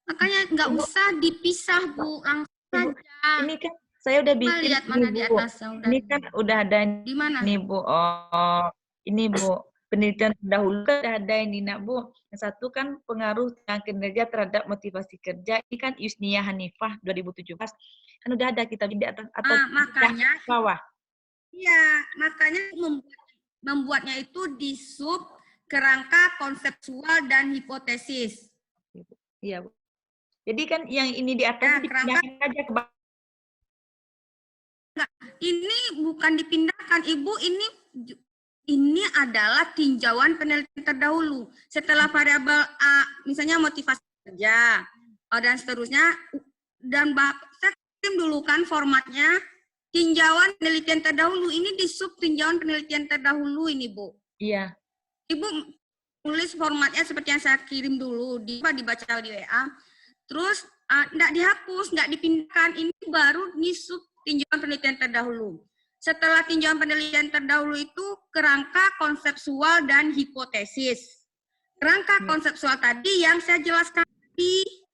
makanya nggak usah dipisah, Bu, langsung saja. Ini kan saya udah bikin lihat mana di Bu. atas. Ini kan udah ada Di mana? ini, Bu. Oh, ini, Bu. Penelitian terdahulu kan udah ada ini, Nak, Bu. Yang satu kan pengaruh kinerja terhadap motivasi kerja. Ini kan Yusnia Hanifah 2017. Kan udah ada kita di atas atau makanya di bawah. Iya, makanya membuatnya itu di sub kerangka konseptual dan hipotesis. Iya, Bu. Jadi kan yang ini di atas dipindahkan aja ke bawah. Ini bukan dipindahkan, Ibu, ini adalah tinjauan penelitian terdahulu. Setelah variabel A, misalnya motivasi kerja, dan seterusnya, dan saya kirim dulu kan formatnya, tinjauan penelitian terdahulu. Ini di sub tinjauan penelitian terdahulu ini, Bu. Iya. Ibu tulis formatnya seperti yang saya kirim dulu, dibaca di WA. Terus enggak dihapus, enggak dipindahkan. Ini baru di sub tinjauan penelitian terdahulu. Setelah tinjauan penelitian terdahulu itu kerangka konseptual dan hipotesis. Kerangka konseptual tadi yang saya jelaskan tadi,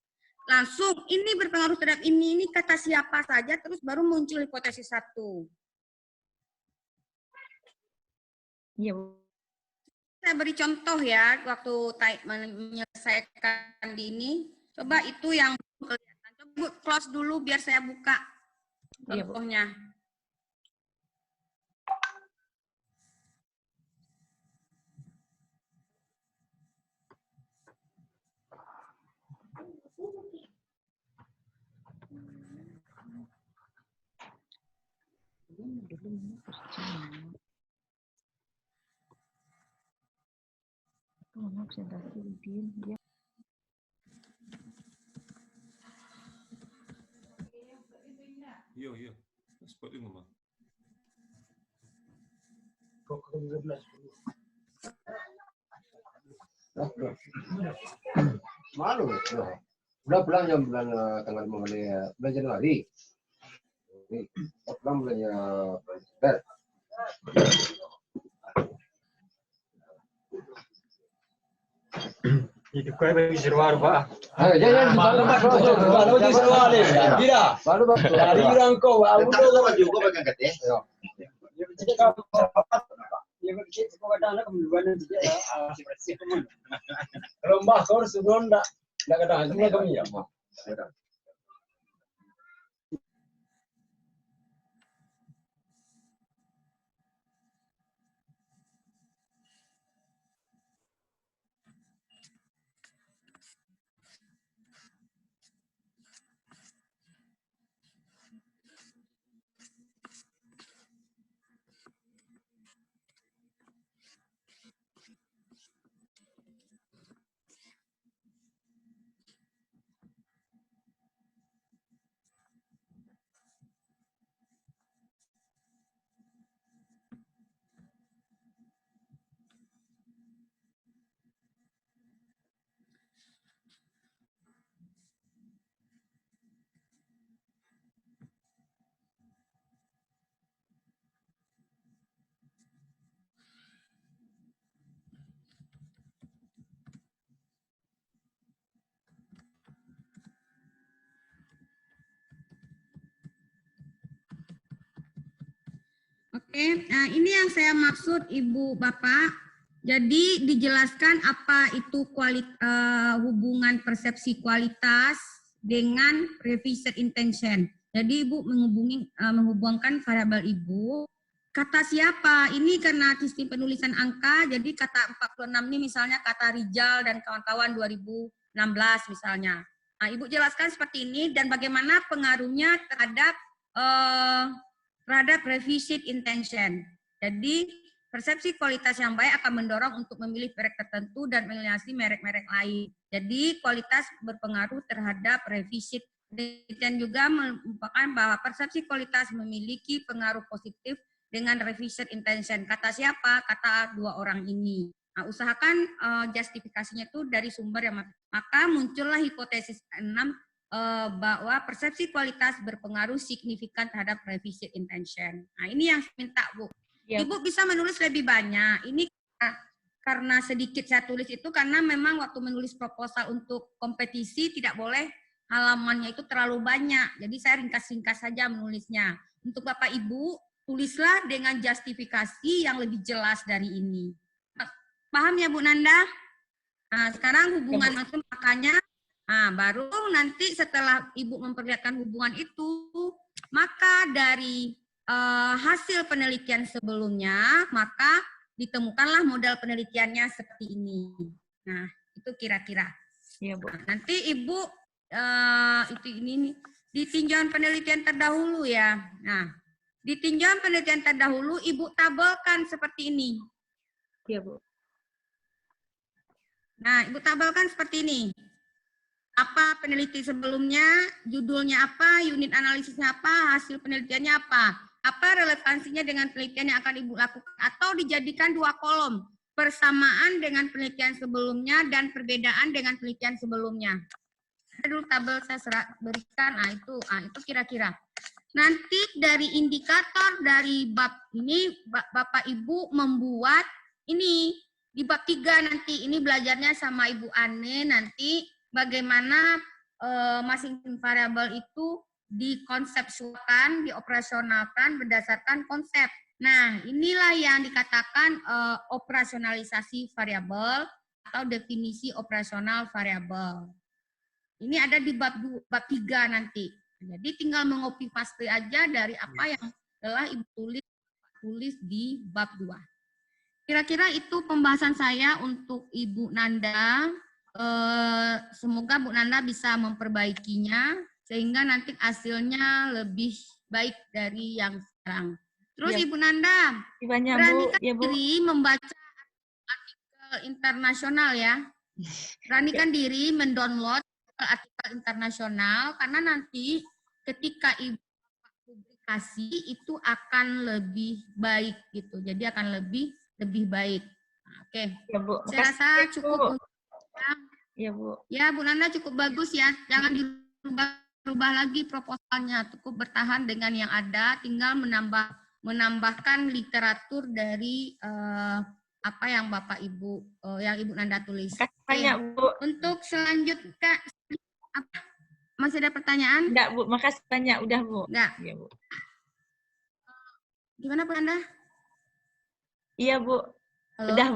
langsung ini berpengaruh terhadap ini kata siapa saja, terus baru muncul hipotesis 1. Iya, Bu. Saya beri contoh ya, waktu menyelesaikan di ini. Coba itu yang kelihatan. Coba close dulu biar saya buka contohnya. Iya. Spot itu, Mama. Malu, udah pulang jam bulan tanggal bulan Januari. Pulang bulannya Itu kau bagi seruar Pak. Jangan baru di seruar ni. Tidak. Baru Dari orang kau, aku tahu juga bagian kata. Jadi kau ya begitu kau kata anak kemudian dia bersih kemun. Lomba kau sudah ndak kata semua kami ya. Oke, nah ini yang saya maksud Ibu Bapak. Jadi dijelaskan apa itu hubungan persepsi kualitas dengan revision intention. Jadi Ibu menghubungkan variabel Ibu. Kata siapa? Ini karena sistem penulisan angka, jadi kata 46 ini misalnya kata Rijal dan kawan-kawan 2016 misalnya. Nah, Ibu jelaskan seperti ini dan bagaimana pengaruhnya terhadap revision intention. Jadi persepsi kualitas yang baik akan mendorong untuk memilih merek tertentu dan mengeliminasi merek-merek lain. Jadi kualitas berpengaruh terhadap revision. Dan juga merupakan bahwa persepsi kualitas memiliki pengaruh positif dengan revision intention. Kata siapa? Kata dua orang ini. Nah, usahakan justifikasinya itu dari sumber yang maka muncullah hipotesis 6 bahwa persepsi kualitas berpengaruh signifikan terhadap revision intention. Nah, ini yang saya minta, Bu. Ya. Ibu bisa menulis lebih banyak. Ini karena sedikit saya tulis itu karena memang waktu menulis proposal untuk kompetisi tidak boleh halamannya itu terlalu banyak. Jadi saya ringkas-ringkas saja menulisnya. Untuk Bapak Ibu, tulislah dengan justifikasi yang lebih jelas dari ini. Paham ya Bu Nanda? Nah, sekarang hubungan maksud makanya, nah, baru nanti setelah Ibu memperlihatkan hubungan itu, maka dari hasil penelitian sebelumnya, maka ditemukanlah model penelitiannya seperti ini. Nah, itu kira-kira. Ya, Bu. Nah, nanti Ibu itu ini nih, ditinjauan penelitian terdahulu ya. Nah, ditinjauan penelitian terdahulu Ibu tabelkan seperti ini. Ya, Bu. Nah, Ibu tabelkan seperti ini. Apa peneliti sebelumnya, judulnya apa, unit analisisnya apa, hasil penelitiannya apa relevansinya dengan penelitian yang akan Ibu lakukan, atau dijadikan dua kolom, persamaan dengan penelitian sebelumnya dan perbedaan dengan penelitian sebelumnya. Dulu tabel saya berikan, itu kira-kira. Nanti dari indikator dari bab ini, Bapak Ibu membuat ini, di bab 3 nanti, ini belajarnya sama Ibu Ane nanti, bagaimana masing-masing variabel itu dikonsepsikan, dioperasionalkan berdasarkan konsep. Nah, inilah yang dikatakan operasionalisasi variabel atau definisi operasional variabel. Ini ada di bab 3 nanti. Jadi tinggal mengopi paste aja dari apa yang telah Ibu tulis di bab 2. Kira-kira itu pembahasan saya untuk Ibu Nanda. Semoga Bu Nanda bisa memperbaikinya sehingga nanti hasilnya lebih baik dari yang sekarang. Terus ya. Ibu Nanda, beranikan diri membaca artikel internasional ya. Beranikan diri mendownload artikel internasional karena nanti ketika Ibu publikasi itu akan lebih baik gitu. Jadi akan lebih baik. Oke. Ya, Bu. Saya rasa cukup. Ya, Bu. Ya, Bu Nanda cukup bagus ya. Jangan dirubah lagi proposalnya. Cukup bertahan dengan yang ada. Tinggal menambahkan literatur dari apa yang Bapak Ibu, yang Ibu Nanda tulis. Banyak, Bu. Untuk selanjutnya, apa? Masih ada pertanyaan? Enggak, Bu. Makasih banyak. Udah, Bu. Enggak. Ya, Bu. Gimana, Bu Nanda? Iya, Bu. Halo? Udah.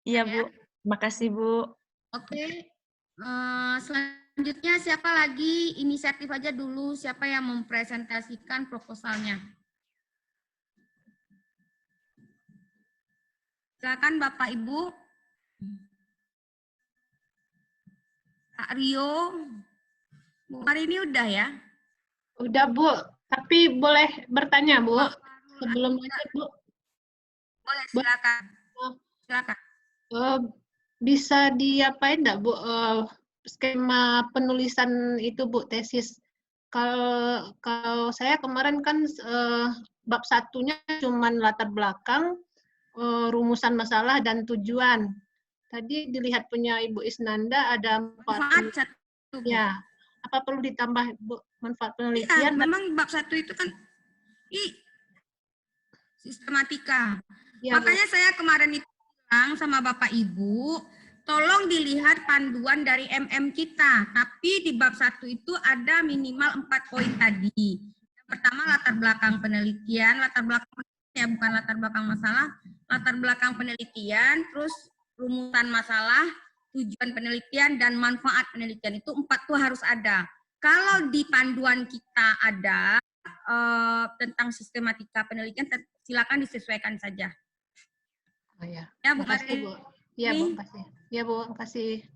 Iya, Bu. Makasih, Bu. Oke. Selanjutnya siapa lagi? Inisiatif aja dulu. Siapa yang mempresentasikan proposalnya? Silakan Bapak Ibu. Kak Rio. Bu, hari ini udah ya? Udah, Bu. Tapi boleh bertanya, Bu. Sebelum lanjut, Bu. Boleh, silakan. Silakan. Bisa diapain enggak, Bu? Skema penulisan itu, Bu, tesis. Kalau saya kemarin kan bab 1-nya cuman latar belakang, rumusan masalah dan tujuan. Tadi dilihat punya Ibu Isnanda ada 4. Ya, apa perlu ditambah, Bu, manfaat penelitian? Ya, memang bab 1 itu kan sistematika. Ya, makanya Bu. Saya kemarin itu bilang sama Bapak Ibu, tolong dilihat panduan dari MM kita. Tapi di bab 1 itu ada minimal 4 poin tadi. Yang pertama latar belakang penelitian, latar belakang ya, bukan latar belakang masalah, latar belakang penelitian, terus rumusan masalah, tujuan penelitian, dan manfaat penelitian. Itu 4 tuh harus ada. Kalau di panduan kita ada tentang sistematika penelitian, silakan disesuaikan saja. Oh ya. Ya, Bu Makasih, Bu. Iya, Bu, makasih. Ya, Bu, makasih.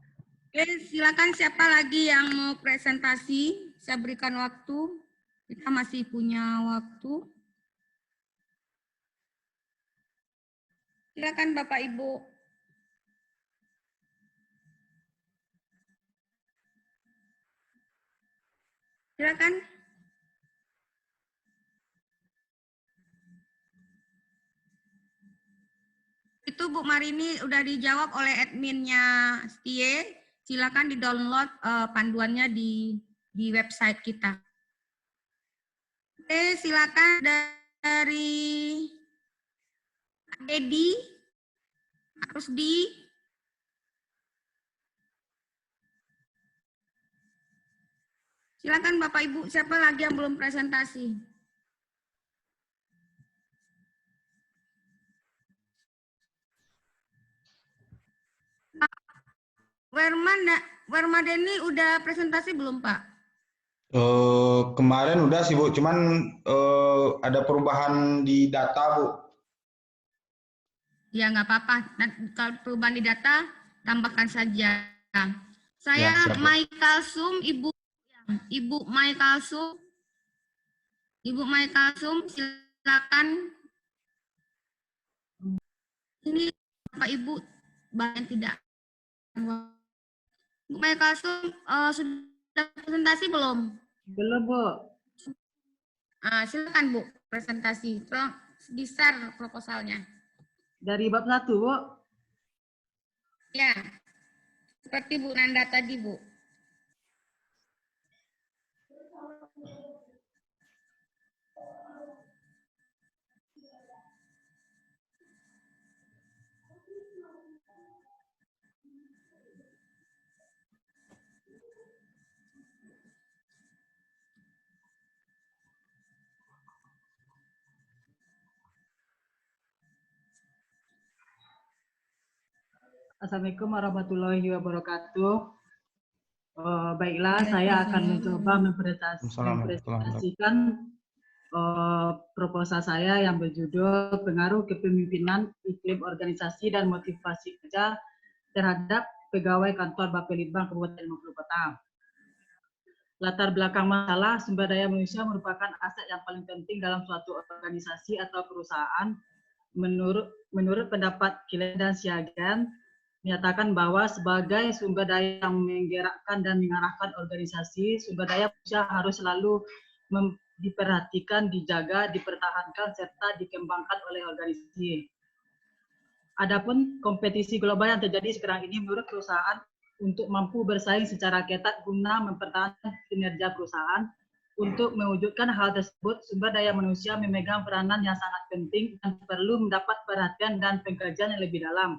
Oke, silakan siapa lagi yang mau presentasi? Saya berikan waktu. Kita masih punya waktu. Silakan Bapak Ibu. Silakan. Itu Bu Marini udah dijawab oleh adminnya Setie. Silakan di-download panduannya di website kita. Oke, silakan dari Edi, harus silakan Bapak Ibu, siapa lagi yang belum presentasi? Wermadeni udah presentasi belum, Pak? Kemarin udah sih, Bu. Cuman ada perubahan di data, Bu. Ya, nggak apa-apa. Nah, kalau perubahan di data, tambahkan saja. Saya Ya, Mai Kalsum, Ibu Mai Kalsum. Ibu Mai Kalsum, silakan. Ini Bapak Ibu banyak tidak. Bu Mai Kalsum sudah presentasi belum? Belum, Bu. Silakan Bu, presentasi. Tolong di-share proposalnya. Dari bab 1, Bu. Ya, seperti Bu Nanda tadi, Bu. Assalamualaikum warahmatullahi wabarakatuh. Baiklah, saya akan mencoba mempresentasikan proposal saya yang berjudul Pengaruh Kepemimpinan Iklim Organisasi dan Motivasi Kerja terhadap Pegawai Kantor Bapelitbang Kabupaten Bengkulu Kota. Latar belakang masalah sumber daya manusia merupakan aset yang paling penting dalam suatu organisasi atau perusahaan. Menurut pendapat Kilen dan Siagian, menyatakan bahwa sebagai sumber daya yang menggerakkan dan mengarahkan organisasi, sumber daya manusia harus selalu diperhatikan, dijaga, dipertahankan, serta dikembangkan oleh organisasi. Adapun kompetisi global yang terjadi sekarang ini menurut perusahaan untuk mampu bersaing secara ketat guna mempertahankan kinerja perusahaan. Untuk mewujudkan hal tersebut, sumber daya manusia memegang peranan yang sangat penting dan perlu mendapat perhatian dan pengkajian yang lebih dalam.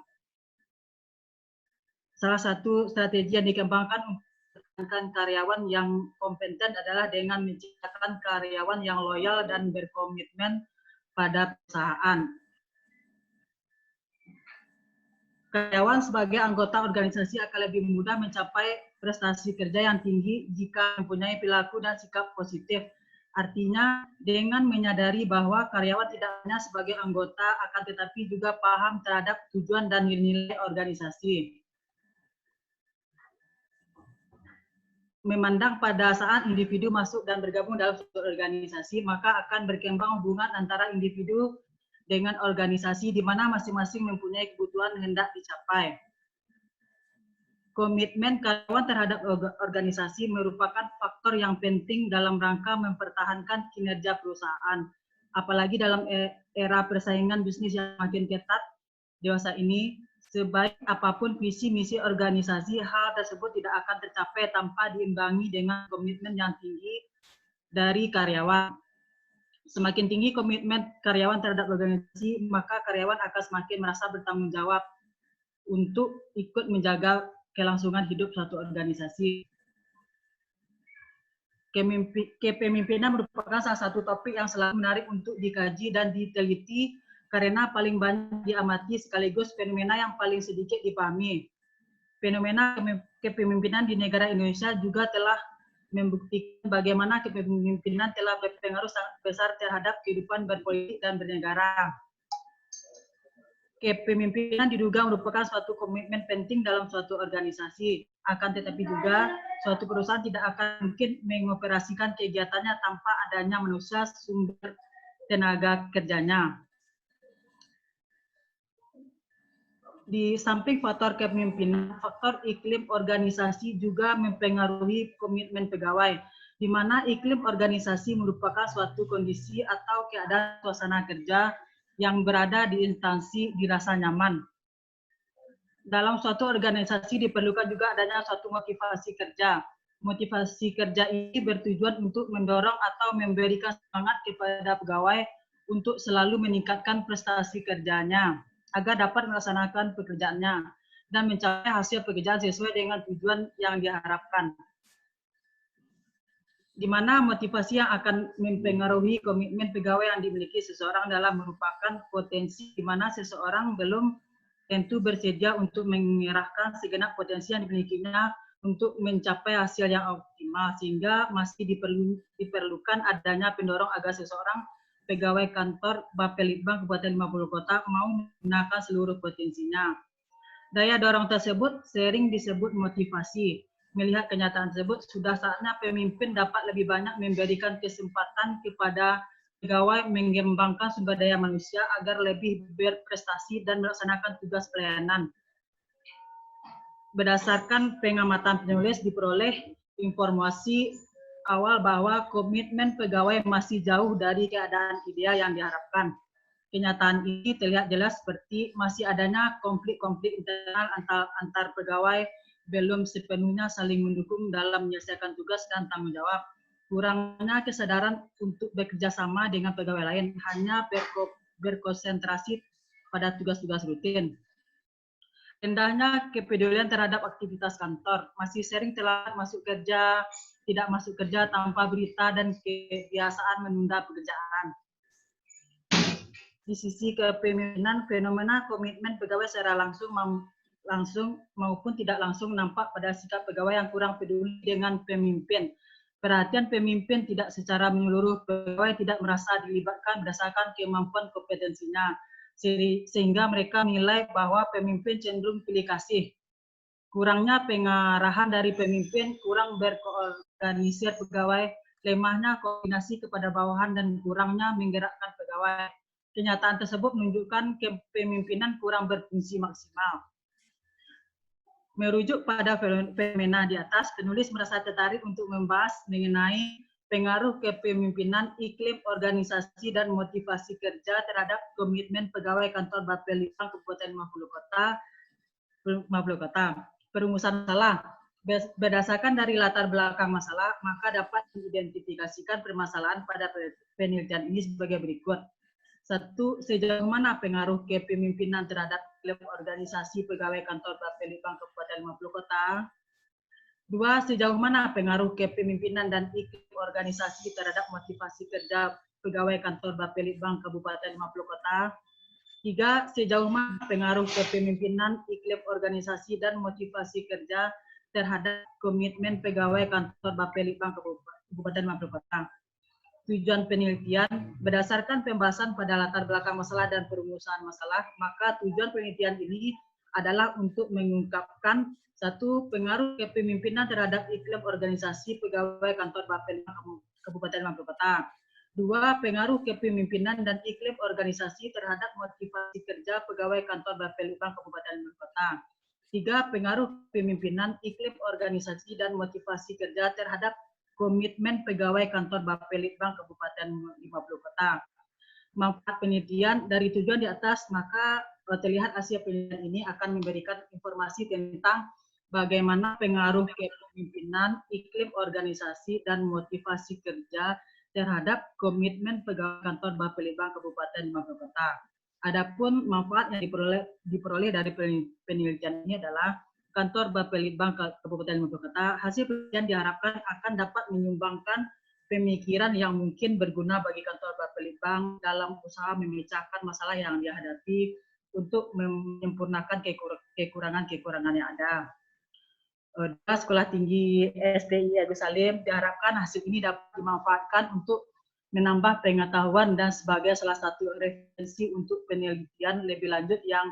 Salah satu strategi yang dikembangkan untuk mempertahankan karyawan yang kompeten adalah dengan menciptakan karyawan yang loyal dan berkomitmen pada perusahaan. Karyawan sebagai anggota organisasi akan lebih mudah mencapai prestasi kerja yang tinggi jika mempunyai perilaku dan sikap positif. Artinya, dengan menyadari bahwa karyawan tidak hanya sebagai anggota, akan tetapi juga paham terhadap tujuan dan nilai organisasi. Memandang pada saat individu masuk dan bergabung dalam suatu organisasi, maka akan berkembang hubungan antara individu dengan organisasi di mana masing-masing mempunyai kebutuhan hendak dicapai. Komitmen karyawan terhadap organisasi merupakan faktor yang penting dalam rangka mempertahankan kinerja perusahaan. Apalagi dalam era persaingan bisnis yang makin ketat dewasa ini, sebaik apapun visi misi organisasi, hal tersebut tidak akan tercapai tanpa diimbangi dengan komitmen yang tinggi dari karyawan. Semakin tinggi komitmen karyawan terhadap organisasi, maka karyawan akan semakin merasa bertanggung jawab untuk ikut menjaga kelangsungan hidup suatu organisasi. kepemimpinan merupakan salah satu topik yang selalu menarik untuk dikaji dan diteliti karena paling banyak diamati sekaligus fenomena yang paling sedikit dipahami. Fenomena kepemimpinan di negara Indonesia juga telah membuktikan bagaimana kepemimpinan telah berpengaruh sangat besar terhadap kehidupan berpolitik dan bernegara. Kepemimpinan diduga merupakan suatu komitmen penting dalam suatu organisasi. Akan tetapi juga suatu perusahaan tidak akan mungkin mengoperasikan kegiatannya tanpa adanya manusia sumber tenaga kerjanya. Di samping faktor kepemimpinan, faktor iklim organisasi juga mempengaruhi komitmen pegawai, di mana iklim organisasi merupakan suatu kondisi atau keadaan suasana kerja yang berada di instansi dirasa nyaman. Dalam suatu organisasi diperlukan juga adanya suatu motivasi kerja. Motivasi kerja ini bertujuan untuk mendorong atau memberikan semangat kepada pegawai untuk selalu meningkatkan prestasi kerjanya agar dapat melaksanakan pekerjaannya dan mencapai hasil pekerjaan sesuai dengan tujuan yang diharapkan. Di mana motivasi yang akan mempengaruhi komitmen pegawai yang dimiliki seseorang dalam merupakan potensi di mana seseorang belum tentu bersedia untuk mengerahkan segenap potensi yang dimilikinya untuk mencapai hasil yang optimal, sehingga masih diperlukan adanya pendorong agar seseorang pegawai kantor Bapelitbang Kabupaten 50 Kota mau menggunakan seluruh potensinya. Daya dorong tersebut sering disebut motivasi. Melihat kenyataan tersebut, sudah saatnya pemimpin dapat lebih banyak memberikan kesempatan kepada pegawai mengembangkan sumber daya manusia agar lebih berprestasi dan melaksanakan tugas pelayanan. Berdasarkan pengamatan penulis diperoleh informasi awal bahwa komitmen pegawai masih jauh dari keadaan ideal yang diharapkan. Kenyataan ini terlihat jelas seperti masih adanya konflik-konflik internal antar pegawai, belum sepenuhnya saling mendukung dalam menyelesaikan tugas dan tanggung jawab. Kurangnya kesadaran untuk bekerja sama dengan pegawai lain, hanya berkonsentrasi pada tugas-tugas rutin. Rendahnya kepedulian terhadap aktivitas kantor, masih sering telat masuk kerja, tidak masuk kerja tanpa berita dan kebiasaan menunda pekerjaan. Di sisi kepemimpinan, fenomena komitmen pegawai secara langsung maupun tidak langsung nampak pada sikap pegawai yang kurang peduli dengan pemimpin. Perhatian pemimpin tidak secara menyeluruh, pegawai tidak merasa dilibatkan berdasarkan kemampuan kompetensinya, sehingga mereka menilai bahwa pemimpin cenderung pilih kasih. Kurangnya pengarahan dari pemimpin, kurang berkoordinasi pegawai, lemahnya koordinasi kepada bawahan, dan kurangnya menggerakkan pegawai. Kenyataan tersebut menunjukkan kepemimpinan kurang berfungsi maksimal. Merujuk pada fenomena di atas, penulis merasa tertarik untuk membahas mengenai pengaruh kepemimpinan, iklim organisasi, dan motivasi kerja terhadap komitmen pegawai kantor Bapelitbang Kabupaten 50 Kota. Perumusan masalah. Berdasarkan dari latar belakang masalah, maka dapat diidentifikasikan permasalahan pada penelitian ini sebagai berikut. 1. Sejauh mana pengaruh kepemimpinan terhadap iklim organisasi pegawai kantor Bapelitbang Kabupaten 50 Kota? 2. Sejauh mana pengaruh kepemimpinan dan iklim organisasi terhadap motivasi kerja pegawai kantor Bapelitbang Kabupaten 50 Kota? 3. Sejauh mana pengaruh kepemimpinan, iklim organisasi, dan motivasi kerja terhadap komitmen pegawai kantor Bapelitbang Kabupaten 50 Kota? Tujuan penelitian, berdasarkan pembahasan pada latar belakang masalah dan perumusan masalah, maka tujuan penelitian ini adalah untuk mengungkapkan 1. Pengaruh kepemimpinan terhadap iklim organisasi pegawai kantor Bapelitbang Kabupaten 50 Kota. 2. Pengaruh kepemimpinan dan iklim organisasi terhadap motivasi kerja pegawai kantor Bapelitbang Kabupaten 50 Kota. 3. Pengaruh kepemimpinan, iklim organisasi, dan motivasi kerja terhadap komitmen pegawai kantor Bapelitbang Kabupaten 50 Kota. Manfaat penelitian dari tujuan di atas, maka terlihat hasil penelitian ini akan memberikan informasi tentang bagaimana pengaruh kepemimpinan, iklim organisasi, dan motivasi kerja terhadap komitmen pegawai kantor Bapelitbang Kabupaten 50 Kota. Adapun manfaat yang diperoleh dari penelitian ini adalah kantor Bapelitbang Kabupaten Mojokerto, hasil penelitian diharapkan akan dapat menyumbangkan pemikiran yang mungkin berguna bagi kantor Bapelitbang dalam usaha memecahkan masalah yang dihadapi untuk menyempurnakan kekurangan-kekurangan yang ada. Sekolah Tinggi STI Agus Salim diharapkan hasil ini dapat dimanfaatkan untuk menambah pengetahuan dan sebagai salah satu referensi untuk penelitian lebih lanjut yang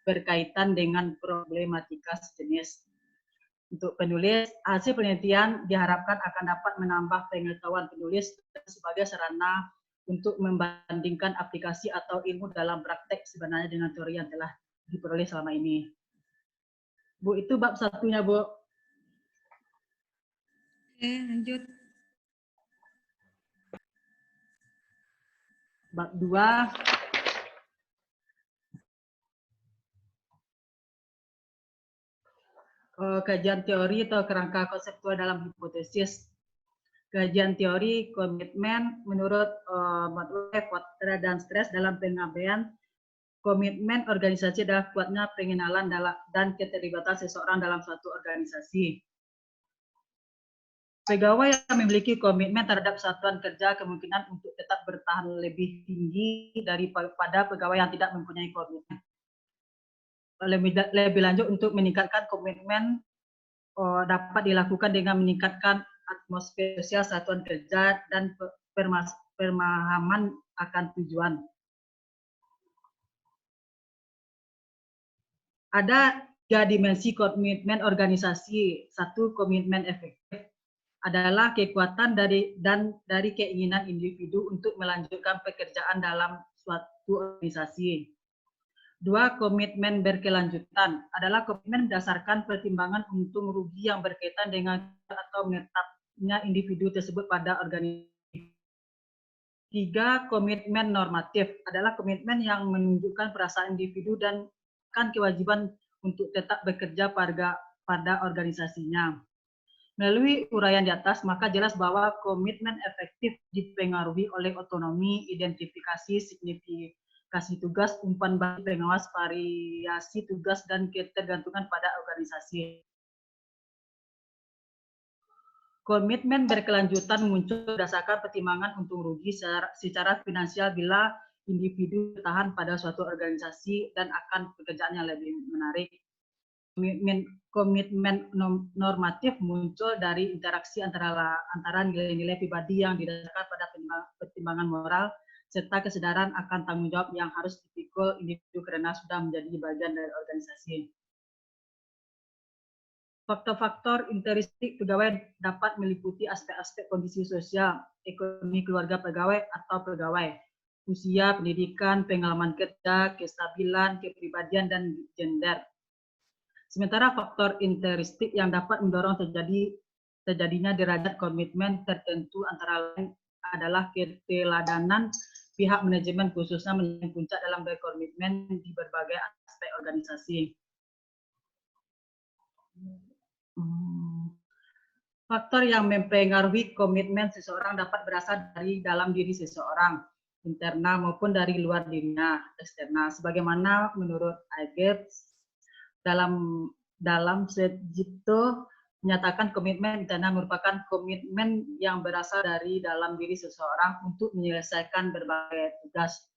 berkaitan dengan problematika sejenis. Untuk penulis, hasil penelitian diharapkan akan dapat menambah pengetahuan penulis sebagai sarana untuk membandingkan aplikasi atau ilmu dalam praktek sebenarnya dengan teori yang telah diperoleh selama ini. Bu, itu bab satunya, Bu. Oke, lanjut. Bab 2. Kajian teori atau kerangka konseptual dalam hipotesis. Kajian teori komitmen menurut Matlab, Potter, dan Stress dalam pengabaian komitmen organisasi adalah kuatnya pengenalan dan keterlibatan seseorang dalam suatu organisasi. Pegawai yang memiliki komitmen terhadap satuan kerja kemungkinan untuk tetap bertahan lebih tinggi daripada pegawai yang tidak mempunyai komitmen. Lebih lanjut, untuk meningkatkan komitmen dapat dilakukan dengan meningkatkan atmosfer sosial satuan kerja dan pemahaman akan tujuan. Ada 3 dimensi komitmen organisasi. 1, komitmen efektif adalah kekuatan dari keinginan individu untuk melanjutkan pekerjaan dalam suatu organisasi. 2, komitmen berkelanjutan adalah komitmen berdasarkan pertimbangan untung rugi yang berkaitan dengan atau menetapnya individu tersebut pada organisasi. 3, komitmen normatif adalah komitmen yang menunjukkan perasaan individu dan kan kewajiban untuk tetap bekerja pada organisasinya. Melalui uraian di atas, maka jelas bahwa komitmen efektif dipengaruhi oleh otonomi, identifikasi, signifikasi tugas, umpan balik pengawas, variasi tugas, dan ketergantungan pada organisasi. Komitmen berkelanjutan muncul berdasarkan pertimbangan untung rugi secara finansial bila individu bertahan pada suatu organisasi dan akan pekerjaan yang lebih menarik. Komitmen normatif muncul dari interaksi antara nilai-nilai pribadi yang didasarkan pada pertimbangan moral serta kesadaran akan tanggung jawab yang harus dipikul individu karena sudah menjadi bagian dari organisasi. Faktor-faktor intrinsik pegawai dapat meliputi aspek-aspek kondisi sosial, ekonomi keluarga pegawai atau pegawai, usia, pendidikan, pengalaman kerja, kestabilan, kepribadian, dan gender. Sementara faktor intrinsik yang dapat mendorong terjadinya derajat komitmen tertentu antara lain adalah keteladanan pihak manajemen khususnya menjadi puncak dalam berkomitmen di berbagai aspek organisasi. Faktor yang mempengaruhi komitmen seseorang dapat berasal dari dalam diri seseorang, internal maupun dari luar dirinya, eksternal. Sebagaimana menurut Eggers, dalam Sejito menyatakan komitmen internal merupakan komitmen yang berasal dari dalam diri seseorang untuk menyelesaikan berbagai tugas.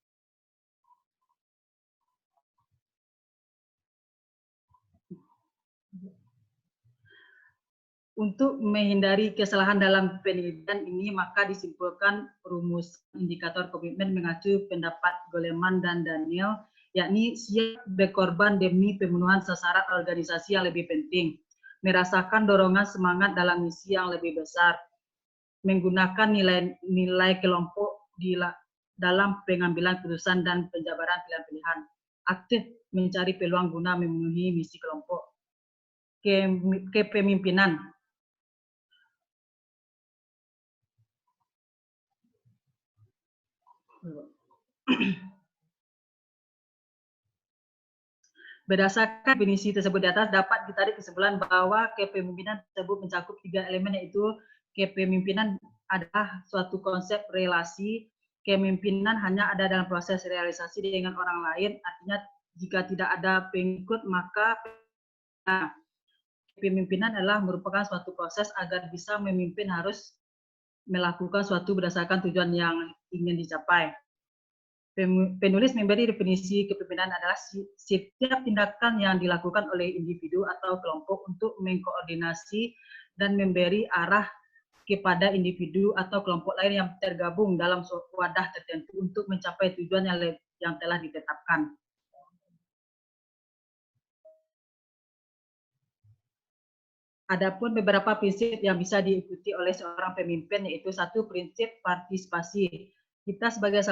Untuk menghindari kesalahan dalam penelitian ini, maka disimpulkan rumus indikator komitmen mengacu pendapat Goleman dan Daniel, yakni siap berkorban demi pemenuhan sasaran organisasi yang lebih penting, merasakan dorongan semangat dalam misi yang lebih besar, menggunakan nilai kelompok dalam pengambilan keputusan dan penjabaran pilihan-pilihan, aktif mencari peluang guna memenuhi misi kelompok, kepemimpinan. Berdasarkan definisi tersebut di atas, dapat ditarik kesimpulan bahwa kepemimpinan tersebut mencakup 3 elemen, yaitu kepemimpinan adalah suatu konsep relasi, kepemimpinan hanya ada dalam proses realisasi dengan orang lain, artinya jika tidak ada pengikut maka kepemimpinan adalah merupakan suatu proses agar bisa memimpin harus melakukan suatu berdasarkan tujuan yang ingin dicapai. Penulis memberi definisi kepemimpinan adalah setiap tindakan yang dilakukan oleh individu atau kelompok untuk mengkoordinasi dan memberi arah kepada individu atau kelompok lain yang tergabung dalam suatu wadah tertentu untuk mencapai tujuan yang telah ditetapkan. Adapun beberapa prinsip yang bisa diikuti oleh seorang pemimpin, yaitu satu, prinsip partisipasi. Kita sebagai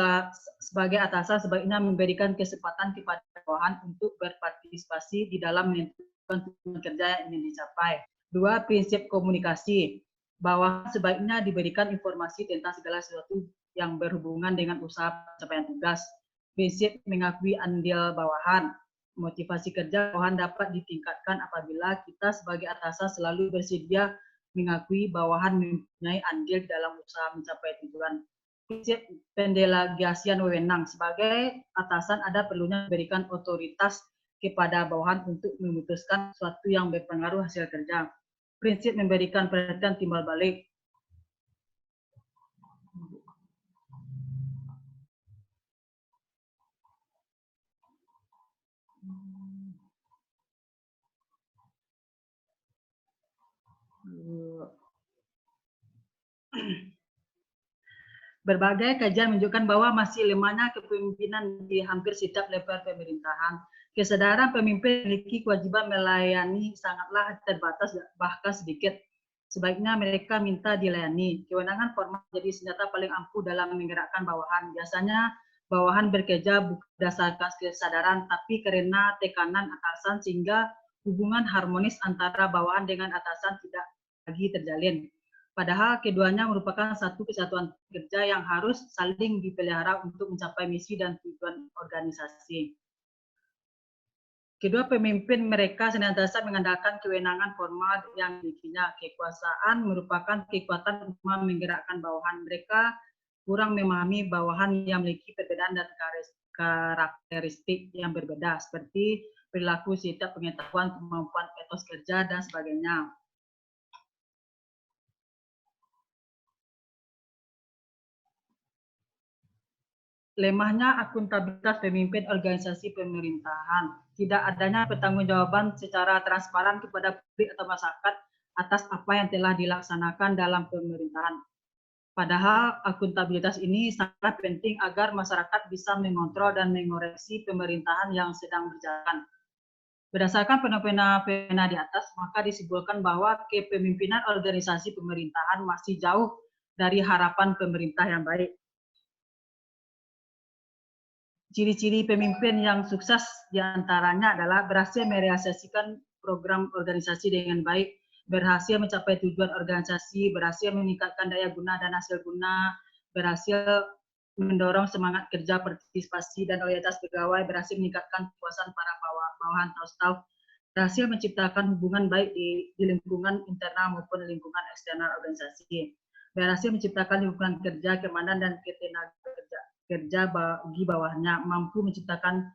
atasan sebaiknya memberikan kesempatan kepada bawahan untuk berpartisipasi di dalam menentukan tujuan kerja yang ingin dicapai. Dua, prinsip komunikasi. Bawahan sebaiknya diberikan informasi tentang segala sesuatu yang berhubungan dengan usaha pencapaian tugas. Prinsip mengakui andil bawahan. Motivasi kerja bawahan dapat ditingkatkan apabila kita sebagai atasan selalu bersedia mengakui bawahan mempunyai andil dalam usaha mencapai tujuan. Prinsip pendelegasian wewenang. Sebagai atasan ada perlunya memberikan otoritas kepada bawahan untuk memutuskan sesuatu yang berpengaruh hasil kerja. Prinsip memberikan perhatian timbal balik. Berbagai kajian menunjukkan bahwa masih lemahnya kepemimpinan di hampir setiap level pemerintahan. Kesadaran pemimpin memiliki kewajiban melayani sangatlah terbatas, bahkan sedikit. Sebaiknya mereka minta dilayani. Kewenangan formal jadi senjata paling ampuh dalam menggerakkan bawahan. Biasanya bawahan bekerja bukan berdasarkan kesadaran, tapi karena tekanan atasan sehingga hubungan harmonis antara bawahan dengan atasan tidak lagi terjalin. Padahal keduanya merupakan satu kesatuan kerja yang harus saling dipelihara untuk mencapai misi dan tujuan organisasi. Kedua pemimpin mereka senantiasa mengandalkan kewenangan formal yang dimilikinya. Kekuasaan merupakan kekuatan utama menggerakkan bawahan. Mereka kurang memahami bawahan yang memiliki perbedaan dan karakteristik yang berbeda, seperti perilaku, setiap pengetahuan, kemampuan etos kerja, dan sebagainya. Lemahnya akuntabilitas pemimpin organisasi pemerintahan. Tidak adanya pertanggungjawaban secara transparan kepada publik atau masyarakat atas apa yang telah dilaksanakan dalam pemerintahan. Padahal akuntabilitas ini sangat penting agar masyarakat bisa mengontrol dan mengoreksi pemerintahan yang sedang berjalan. Berdasarkan fenomena di atas, maka disimpulkan bahwa kepemimpinan organisasi pemerintahan masih jauh dari harapan pemerintah yang baik. Ciri-ciri pemimpin yang sukses diantaranya adalah berhasil merealisasikan program organisasi dengan baik, berhasil mencapai tujuan organisasi, berhasil meningkatkan daya guna dan hasil guna, berhasil mendorong semangat kerja, partisipasi, dan loyalitas pegawai, berhasil meningkatkan kepuasan para bawahan atau staf, berhasil menciptakan hubungan baik di lingkungan internal maupun lingkungan eksternal organisasi, berhasil menciptakan lingkungan kerja, keamanan, dan ketenaga kerja bagi bawahnya, mampu menciptakan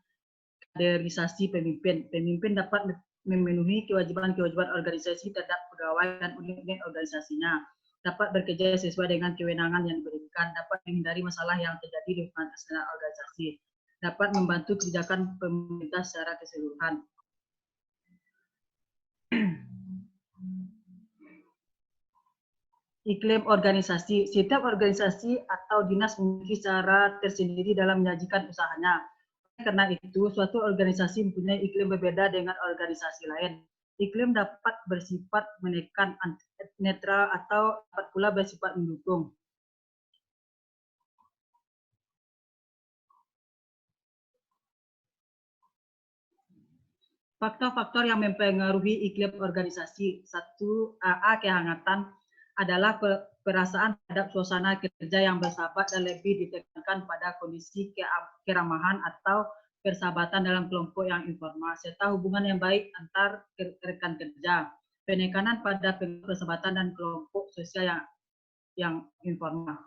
kaderisasi pemimpin. Pemimpin dapat memenuhi kewajiban-kewajiban organisasi terhadap pegawai dan unit-unit organisasinya, dapat bekerja sesuai dengan kewenangan yang diberikan, dapat menghindari masalah yang terjadi di lingkungan eksternal organisasi, dapat membantu kebijakan pemerintah secara keseluruhan. Iklim organisasi. Setiap organisasi atau dinas memiliki cara tersendiri dalam menyajikan usahanya. Karena itu, suatu organisasi mempunyai iklim berbeda dengan organisasi lain. Iklim dapat bersifat menekan, netral, atau dapat pula bersifat mendukung. Faktor-faktor yang mempengaruhi iklim organisasi. 1. Kehangatan adalah perasaan terhadap suasana kerja yang bersahabat dan lebih ditekankan pada kondisi keramahan atau persahabatan dalam kelompok yang informal, serta hubungan yang baik antar rekan kerja. Penekanan pada persahabatan dan kelompok sosial yang informal.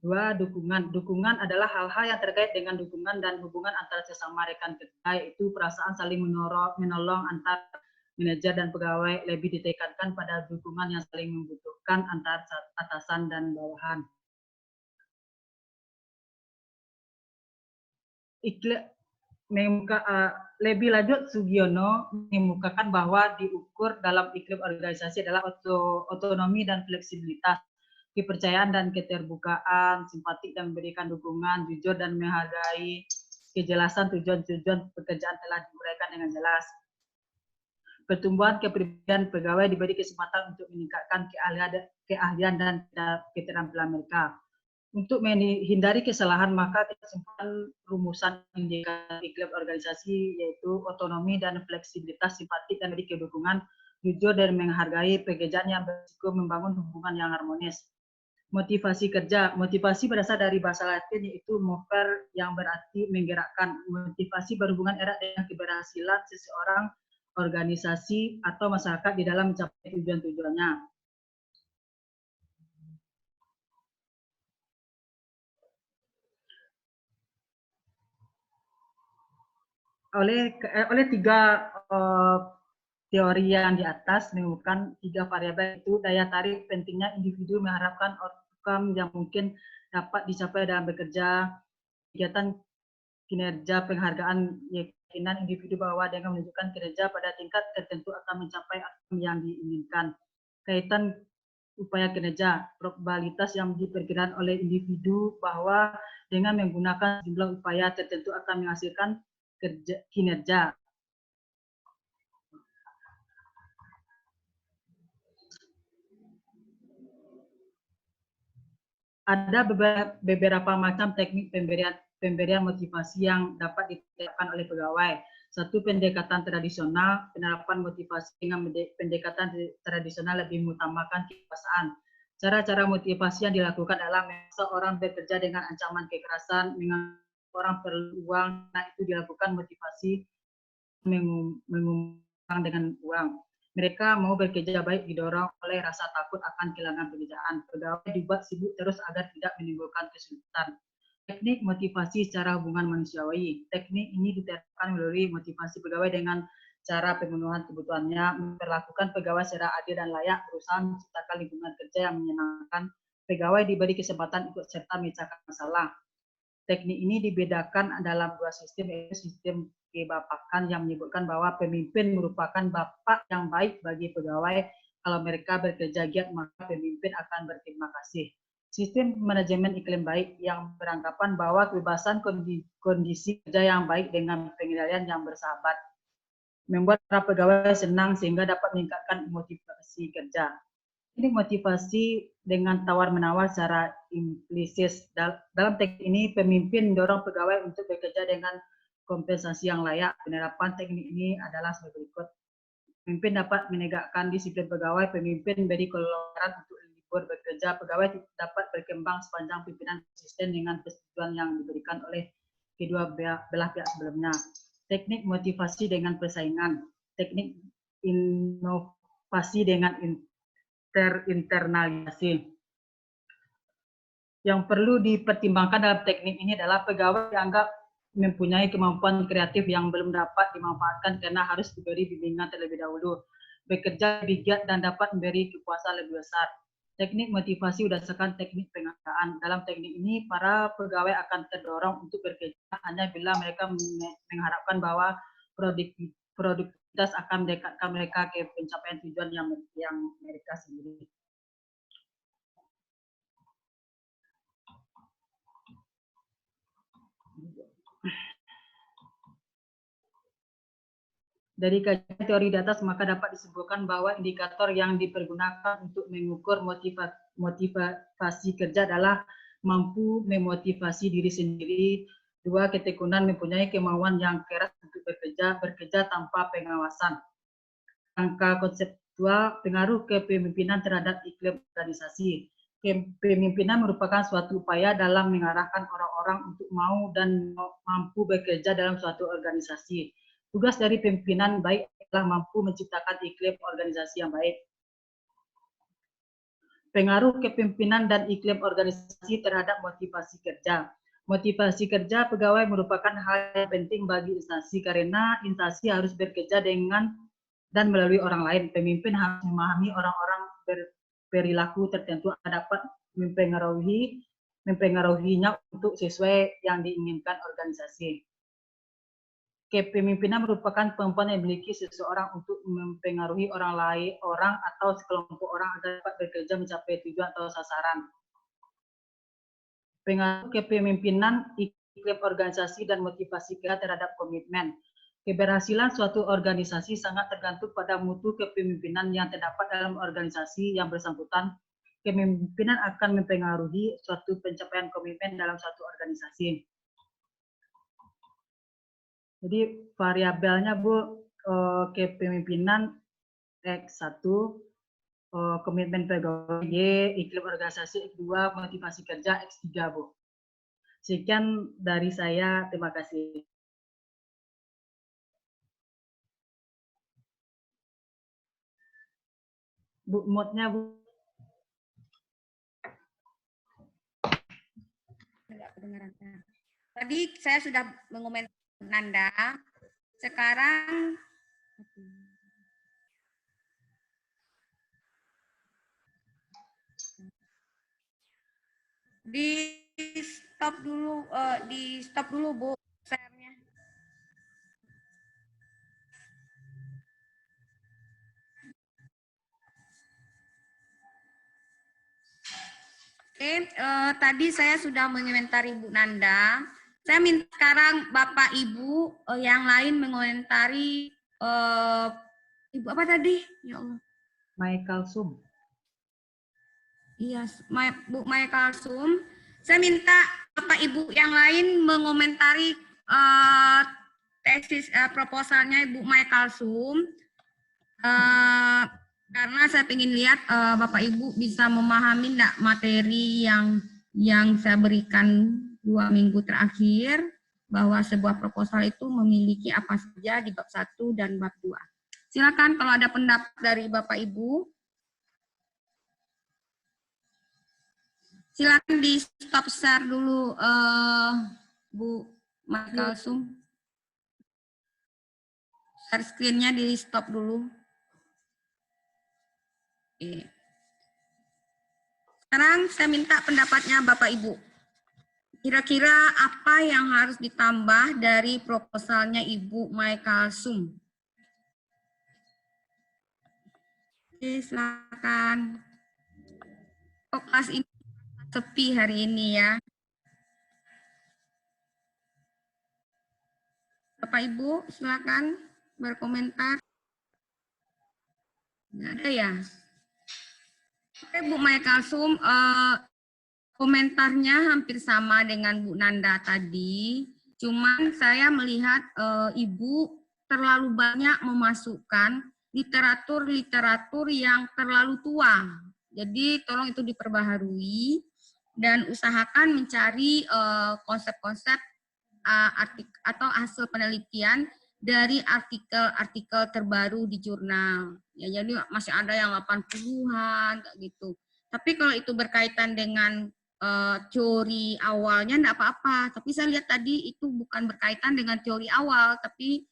2. Dukungan. Dukungan adalah hal-hal yang terkait dengan dukungan dan hubungan antara sesama rekan kerja, yaitu perasaan saling menolong antar manajer dan pegawai lebih ditekankan pada dukungan yang saling membutuhkan antar atasan dan bawahan. Lebih lanjut, Sugiono mengemukakan bahwa diukur dalam iklim organisasi adalah otonomi dan fleksibilitas, kepercayaan dan keterbukaan, simpatik dan memberikan dukungan, jujur dan menghargai, kejelasan tujuan-tujuan pekerjaan telah diuraikan dengan jelas. Pertumbuhan kepribadian pegawai diberi kesempatan untuk meningkatkan keahlian dan keterampilan mereka. Untuk menghindari kesalahan, maka kesimpulan rumusan indikator iklim organisasi yaitu otonomi dan fleksibilitas, simpatik dan memberi dukungan, jujur dan menghargai, pekerjaan yang berisiko membangun hubungan yang harmonis. Motivasi kerja. Motivasi berasal dari bahasa Latin yaitu mover yang berarti menggerakkan. Motivasi berhubungan erat dengan keberhasilan seseorang, organisasi, atau masyarakat di dalam mencapai tujuan-tujuannya. Oleh tiga teori yang di atas menemukan tiga variabel itu daya tarik, pentingnya individu mengharapkan outcome yang mungkin dapat dicapai dalam bekerja, kegiatan kinerja, penghargaan, keyakinan individu bahwa dengan menunjukkan kinerja pada tingkat tertentu akan mencapai outcome yang diinginkan. Kaitan upaya kinerja, probabilitas yang diperkirakan oleh individu bahwa dengan menggunakan jumlah upaya tertentu akan menghasilkan kinerja. Ada beberapa macam teknik pemberian motivasi yang dapat diterapkan oleh pegawai. Satu, pendekatan tradisional. Penerapan motivasi dengan pendekatan tradisional lebih mengutamakan kekuasaan. Cara-cara motivasi yang dilakukan adalah seorang bekerja dengan ancaman kekerasan, dengan orang perlu uang, nah itu dilakukan motivasi mengumumkan dengan uang. Mereka mau bekerja baik didorong oleh rasa takut akan kehilangan pekerjaan. Pegawai dibuat sibuk terus agar tidak menimbulkan kesulitan. Teknik motivasi secara hubungan manusiawi. Teknik ini diterapkan melalui motivasi pegawai dengan cara pemenuhan kebutuhannya, memperlakukan pegawai secara adil dan layak, berusaha menciptakan lingkungan kerja yang menyenangkan. Pegawai diberi kesempatan ikut serta memecahkan masalah. Teknik ini dibedakan dalam dua sistem, yaitu sistem kebapakan yang menyebutkan bahwa pemimpin merupakan bapak yang baik bagi pegawai. Kalau mereka bekerja giat, maka pemimpin akan berterima kasih. Sistem manajemen iklim baik yang beranggapan bahwa kebebasan kondisi kerja yang baik dengan pengendalian yang bersahabat membuat para pegawai senang sehingga dapat meningkatkan motivasi kerja. Ini motivasi dengan tawar-menawar secara implisit. Dalam teknik ini, pemimpin mendorong pegawai untuk bekerja dengan kompensasi yang layak. Penerapan teknik ini adalah sebagai berikut. Pemimpin dapat menegakkan disiplin pegawai. Pemimpin beri kelonggaran untuk libur bekerja. Pegawai dapat berkembang sepanjang pimpinan konsisten dengan persetujuan yang diberikan oleh kedua belah pihak sebelumnya. Teknik motivasi dengan persaingan. Teknik inovasi dengan internalisasi. Yang perlu dipertimbangkan dalam teknik ini adalah pegawai dianggap mempunyai kemampuan kreatif yang belum dapat dimanfaatkan karena harus diberi bimbingan terlebih dahulu. Bekerja lebih giat dan dapat memberi kepuasan lebih besar. Teknik motivasi berdasarkan teknik penghargaan. Dalam teknik ini, para pegawai akan terdorong untuk bekerja hanya bila mereka mengharapkan bahwa produktivitas akan mendekatkan mereka ke pencapaian tujuan yang mereka sendiri. Dari kajian teori di atas, maka dapat disimpulkan bahwa indikator yang dipergunakan untuk mengukur motivasi kerja adalah mampu memotivasi diri sendiri. Dua, ketekunan mempunyai kemauan yang keras untuk bekerja tanpa pengawasan. Angka konseptual, pengaruh kepemimpinan terhadap iklim organisasi. Kepemimpinan merupakan suatu upaya dalam mengarahkan orang-orang untuk mau dan mampu bekerja dalam suatu organisasi. Tugas dari pimpinan baik adalah mampu menciptakan iklim organisasi yang baik. Pengaruh kepemimpinan dan iklim organisasi terhadap motivasi kerja. Motivasi kerja pegawai merupakan hal yang penting bagi instansi karena instansi harus bekerja dan melalui orang lain. Pemimpin harus memahami orang-orang berperilaku tertentu dapat mempengaruhinya untuk sesuai yang diinginkan organisasi. Kepemimpinan merupakan kemampuan yang dimiliki seseorang untuk mempengaruhi orang atau sekelompok orang agar dapat bekerja mencapai tujuan atau sasaran. Pengaruh kepemimpinan, iklim organisasi, dan motivasi kerja terhadap komitmen. Keberhasilan suatu organisasi sangat tergantung pada mutu kepemimpinan yang terdapat dalam organisasi yang bersangkutan. Kepemimpinan akan mempengaruhi suatu pencapaian komitmen dalam suatu organisasi. Jadi variabelnya Bu, kepemimpinan X1, komitmen pegawai Y, iklim organisasi X2, motivasi kerja X3 Bu. Sekian dari saya, terima kasih. Bu, moodnya Bu. Enggak kedengaran. Tadi saya sudah mengomentari Nanda. Sekarang di stop dulu Bu share-nya. Oke, tadi saya sudah mengomentari Bu Nanda. Saya minta sekarang Bapak Ibu yang lain mengomentari Ibu apa tadi? Ya Allah. Michael Sum. Iya, Bu Michael Sum. Saya minta Bapak Ibu yang lain mengomentari tesis proposalnya Ibu Michael Sum. Karena saya ingin lihat Bapak Ibu bisa memahami enggak materi yang saya berikan 2 minggu terakhir, bahwa sebuah proposal itu memiliki apa saja di bab 1 dan bab 2. Silakan kalau ada pendapat dari Bapak Ibu. Silakan di stop share dulu Bu Michael Sum. Share screen-nya di stop dulu. Oke. Sekarang saya minta pendapatnya Bapak Ibu. Kira-kira apa yang harus ditambah dari proposalnya Ibu Michael Sum? Oke, silakan. Oh, kelas ini sepi hari ini ya. Bapak Ibu, silakan berkomentar. Nggak ada ya? Oke, Bu Michael Sum, komentarnya hampir sama dengan Bu Nanda tadi, cuman saya melihat Ibu terlalu banyak memasukkan literatur yang terlalu tua. Jadi tolong itu diperbaharui dan usahakan mencari konsep-konsep atau hasil penelitian dari artikel-artikel terbaru di jurnal. Ya, jadi masih ada yang 80-an kayak gitu. Tapi kalau itu berkaitan dengan teori awalnya enggak apa-apa, tapi saya lihat tadi itu bukan berkaitan dengan teori awal, tapi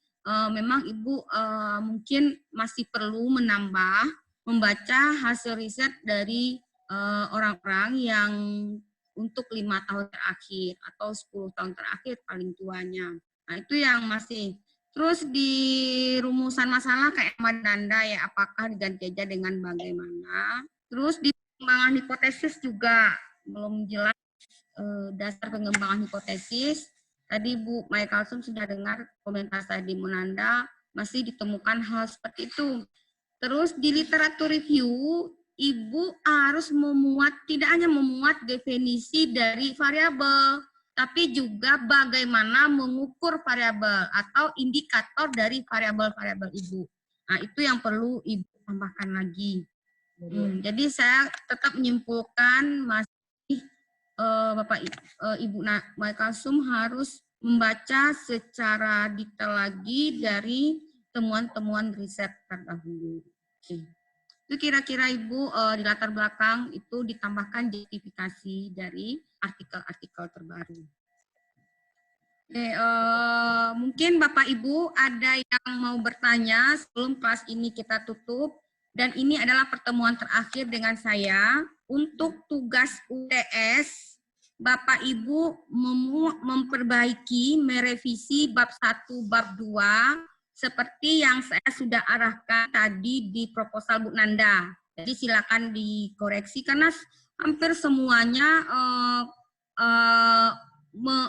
memang Ibu mungkin masih perlu membaca hasil riset dari orang-orang yang untuk 5 tahun terakhir atau 10 tahun terakhir paling tuanya. Nah, itu yang masih. Terus di rumusan masalah kayak Nanda ya, apakah diganti aja dengan bagaimana. Terus di pengembangan hipotesis juga belum jelas dasar pengembangan hipotesis. Tadi Bu Michael Sum sudah dengar komentar saya di Munanda, masih ditemukan hal seperti itu. Terus di literatur review, Ibu harus tidak hanya memuat definisi dari variabel, tapi juga bagaimana mengukur variabel atau indikator dari variabel-variabel Ibu. Nah, itu yang perlu Ibu tambahkan lagi. Jadi saya tetap menyimpulkan Bapak Ibu Michael Sum harus membaca secara detail lagi dari temuan-temuan riset terdahulu. Oke. Itu kira-kira Ibu di latar belakang itu ditambahkan justifikasi dari artikel-artikel terbaru. Mungkin Bapak Ibu ada yang mau bertanya sebelum kelas ini kita tutup. Dan ini adalah pertemuan terakhir dengan saya. Untuk tugas UTS, Bapak Ibu memperbaiki, merevisi bab 1, bab 2, seperti yang saya sudah arahkan tadi di proposal Bu Nanda. Jadi silakan dikoreksi karena hampir semuanya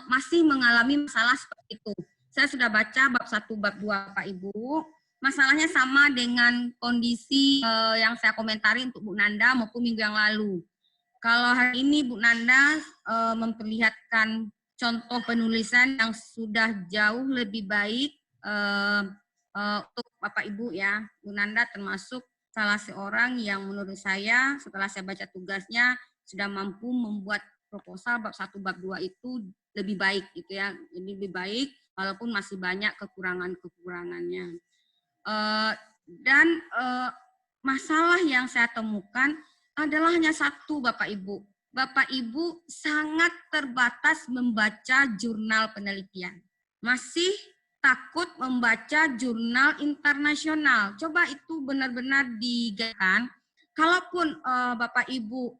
masih mengalami masalah seperti itu. Saya sudah baca bab 1, bab 2 Pak Ibu. Masalahnya sama dengan kondisi yang saya komentari untuk Bu Nanda maupun minggu yang lalu. Kalau hari ini Bu Nanda memperlihatkan contoh penulisan yang sudah jauh lebih baik untuk Bapak Ibu ya. Bu Nanda termasuk salah seorang yang menurut saya setelah saya baca tugasnya sudah mampu membuat proposal bab 1, bab 2 itu lebih baik gitu ya. Jadi lebih baik walaupun masih banyak kekurangannya. Masalah yang saya temukan adalah hanya satu Bapak Ibu. Bapak Ibu sangat terbatas membaca jurnal penelitian. Masih takut membaca jurnal internasional. Coba itu benar-benar digagalkan. Kalaupun Bapak Ibu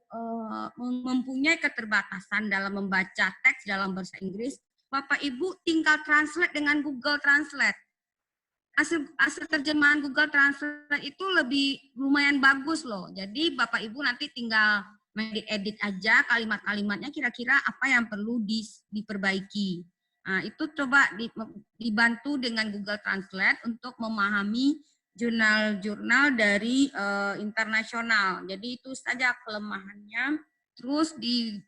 mempunyai keterbatasan dalam membaca teks dalam bahasa Inggris, Bapak Ibu tinggal translate dengan Google Translate. Hasil terjemahan Google Translate itu lumayan bagus loh. Jadi Bapak Ibu nanti tinggal edit aja kalimat-kalimatnya kira-kira apa yang perlu diperbaiki. Nah, itu coba dibantu dengan Google Translate untuk memahami jurnal-jurnal dari internasional. Jadi itu saja kelemahannya. Terus di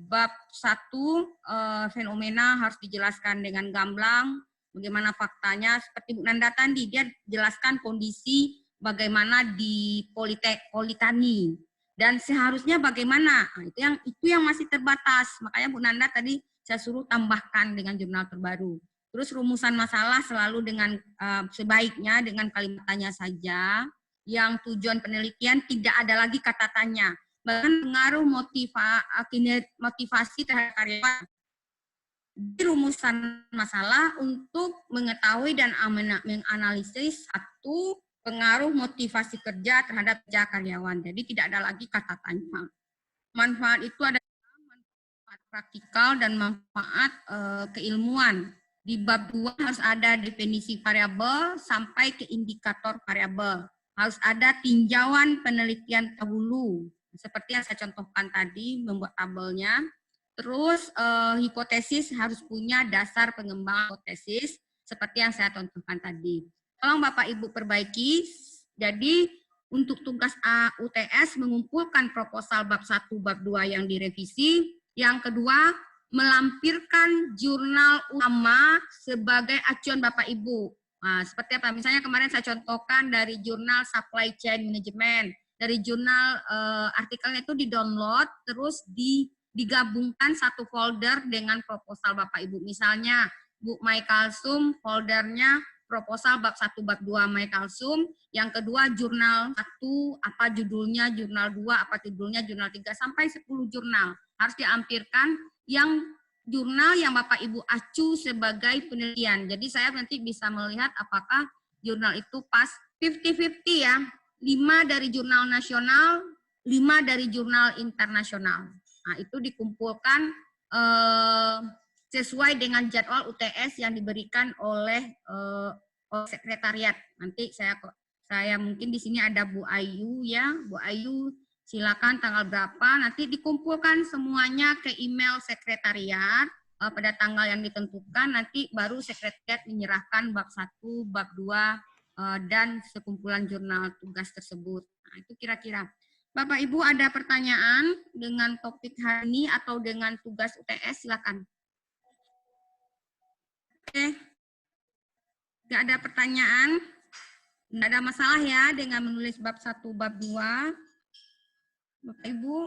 bab 1 fenomena harus dijelaskan dengan gamblang. Bagaimana faktanya, seperti Bu Nanda tadi, dia jelaskan kondisi bagaimana di Politani dan seharusnya bagaimana. Nah, itu yang masih terbatas. Makanya Bu Nanda tadi saya suruh tambahkan dengan jurnal terbaru. Terus rumusan masalah selalu dengan sebaiknya dengan kalimat tanya saja. Yang tujuan penelitian tidak ada lagi kata tanya. Bahkan pengaruh motivasi terhadap karyawan. Di rumusan masalah untuk mengetahui dan menganalisis satu pengaruh motivasi kerja terhadap kerja karyawan. Jadi tidak ada lagi kata tanya. Manfaat itu ada manfaat praktikal dan manfaat keilmuan. Di bab 2 harus ada definisi variabel sampai ke indikator variabel. Harus ada tinjauan penelitian dahulu. Seperti yang saya contohkan tadi, membuat tabelnya. Terus hipotesis harus punya dasar pengembangan hipotesis seperti yang saya contohkan tadi. Tolong Bapak Ibu perbaiki. Jadi untuk tugas UTS mengumpulkan proposal bab 1, bab 2 yang direvisi. Yang kedua, melampirkan jurnal utama sebagai acuan Bapak Ibu. Nah, seperti apa? Misalnya kemarin saya contohkan dari jurnal Supply Chain Management. Dari jurnal artikelnya itu di-download, terus digabungkan satu folder dengan proposal Bapak Ibu. Misalnya, Bu Maikalsum, foldernya proposal bab 1, bab 2 Maikalsum. Yang kedua, jurnal 1, apa judulnya, jurnal 2, apa judulnya, jurnal 3, sampai 10 jurnal. Harus diampirkan yang jurnal yang Bapak Ibu acu sebagai penelitian. Jadi saya nanti bisa melihat apakah jurnal itu pas 50-50 ya. 5 dari jurnal nasional, 5 dari jurnal internasional. Nah, itu dikumpulkan sesuai dengan jadwal UTS yang diberikan oleh sekretariat. Nanti saya mungkin di sini ada Bu Ayu ya, Bu Ayu silakan tanggal berapa, nanti dikumpulkan semuanya ke email sekretariat pada tanggal yang ditentukan, nanti baru sekretariat menyerahkan bab 1, bab 2, dan sekumpulan jurnal tugas tersebut. Nah, itu kira-kira. Bapak Ibu ada pertanyaan dengan topik hari ini atau dengan tugas UTS, silakan. Oke, nggak ada pertanyaan, nggak ada masalah ya dengan menulis bab 1, bab 2. Bapak Ibu,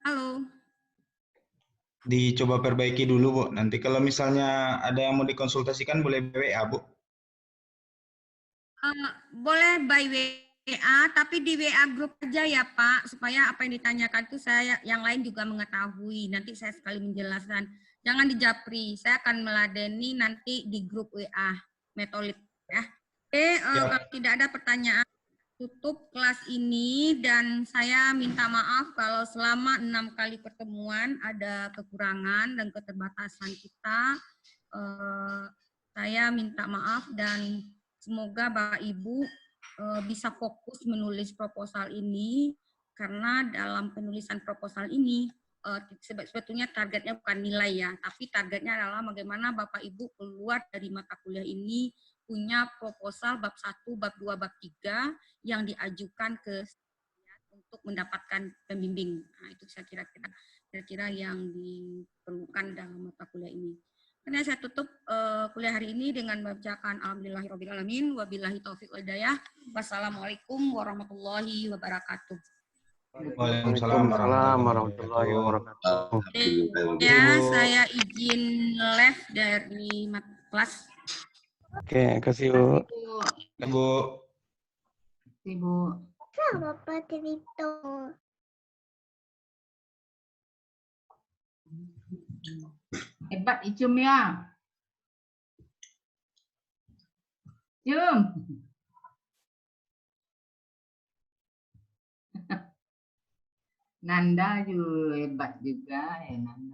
halo. Dicoba perbaiki dulu, Bu. Nanti kalau misalnya ada yang mau dikonsultasikan boleh WA, Bu. Boleh by WA WA, tapi di WA grup aja ya Pak, supaya apa yang ditanyakan itu saya yang lain juga mengetahui. Nanti saya sekali menjelaskan. Jangan di Japri, saya akan meladeni nanti di grup WA Metolit ya. Oke, kalau tidak ada pertanyaan, tutup kelas ini dan saya minta maaf kalau selama 6 kali pertemuan ada kekurangan dan keterbatasan kita. Saya minta maaf dan semoga Bapak Ibu bisa fokus menulis proposal ini karena dalam penulisan proposal ini sebetulnya targetnya bukan nilai ya, tapi targetnya adalah bagaimana Bapak Ibu keluar dari mata kuliah ini punya proposal bab 1, bab 2, bab 3 yang diajukan ke untuk mendapatkan pembimbing. Nah, itu saya kira-kira yang diperlukan dalam mata kuliah ini. Karena saya tutup kuliah hari ini dengan membacakan alhamdulillahirobbilalamin wabillahi taufiq wal hidayah. Wassalamualaikum warahmatullahi wabarakatuh. Waalaikumsalam warahmatullahi wabarakatuh. Ya, saya izin live dari kelas. Oke, kasih Bu. Bu. Ibu. Bapak cerita. Hebat Icum ya. Cum. Nanda juga hebat juga ya Nanda.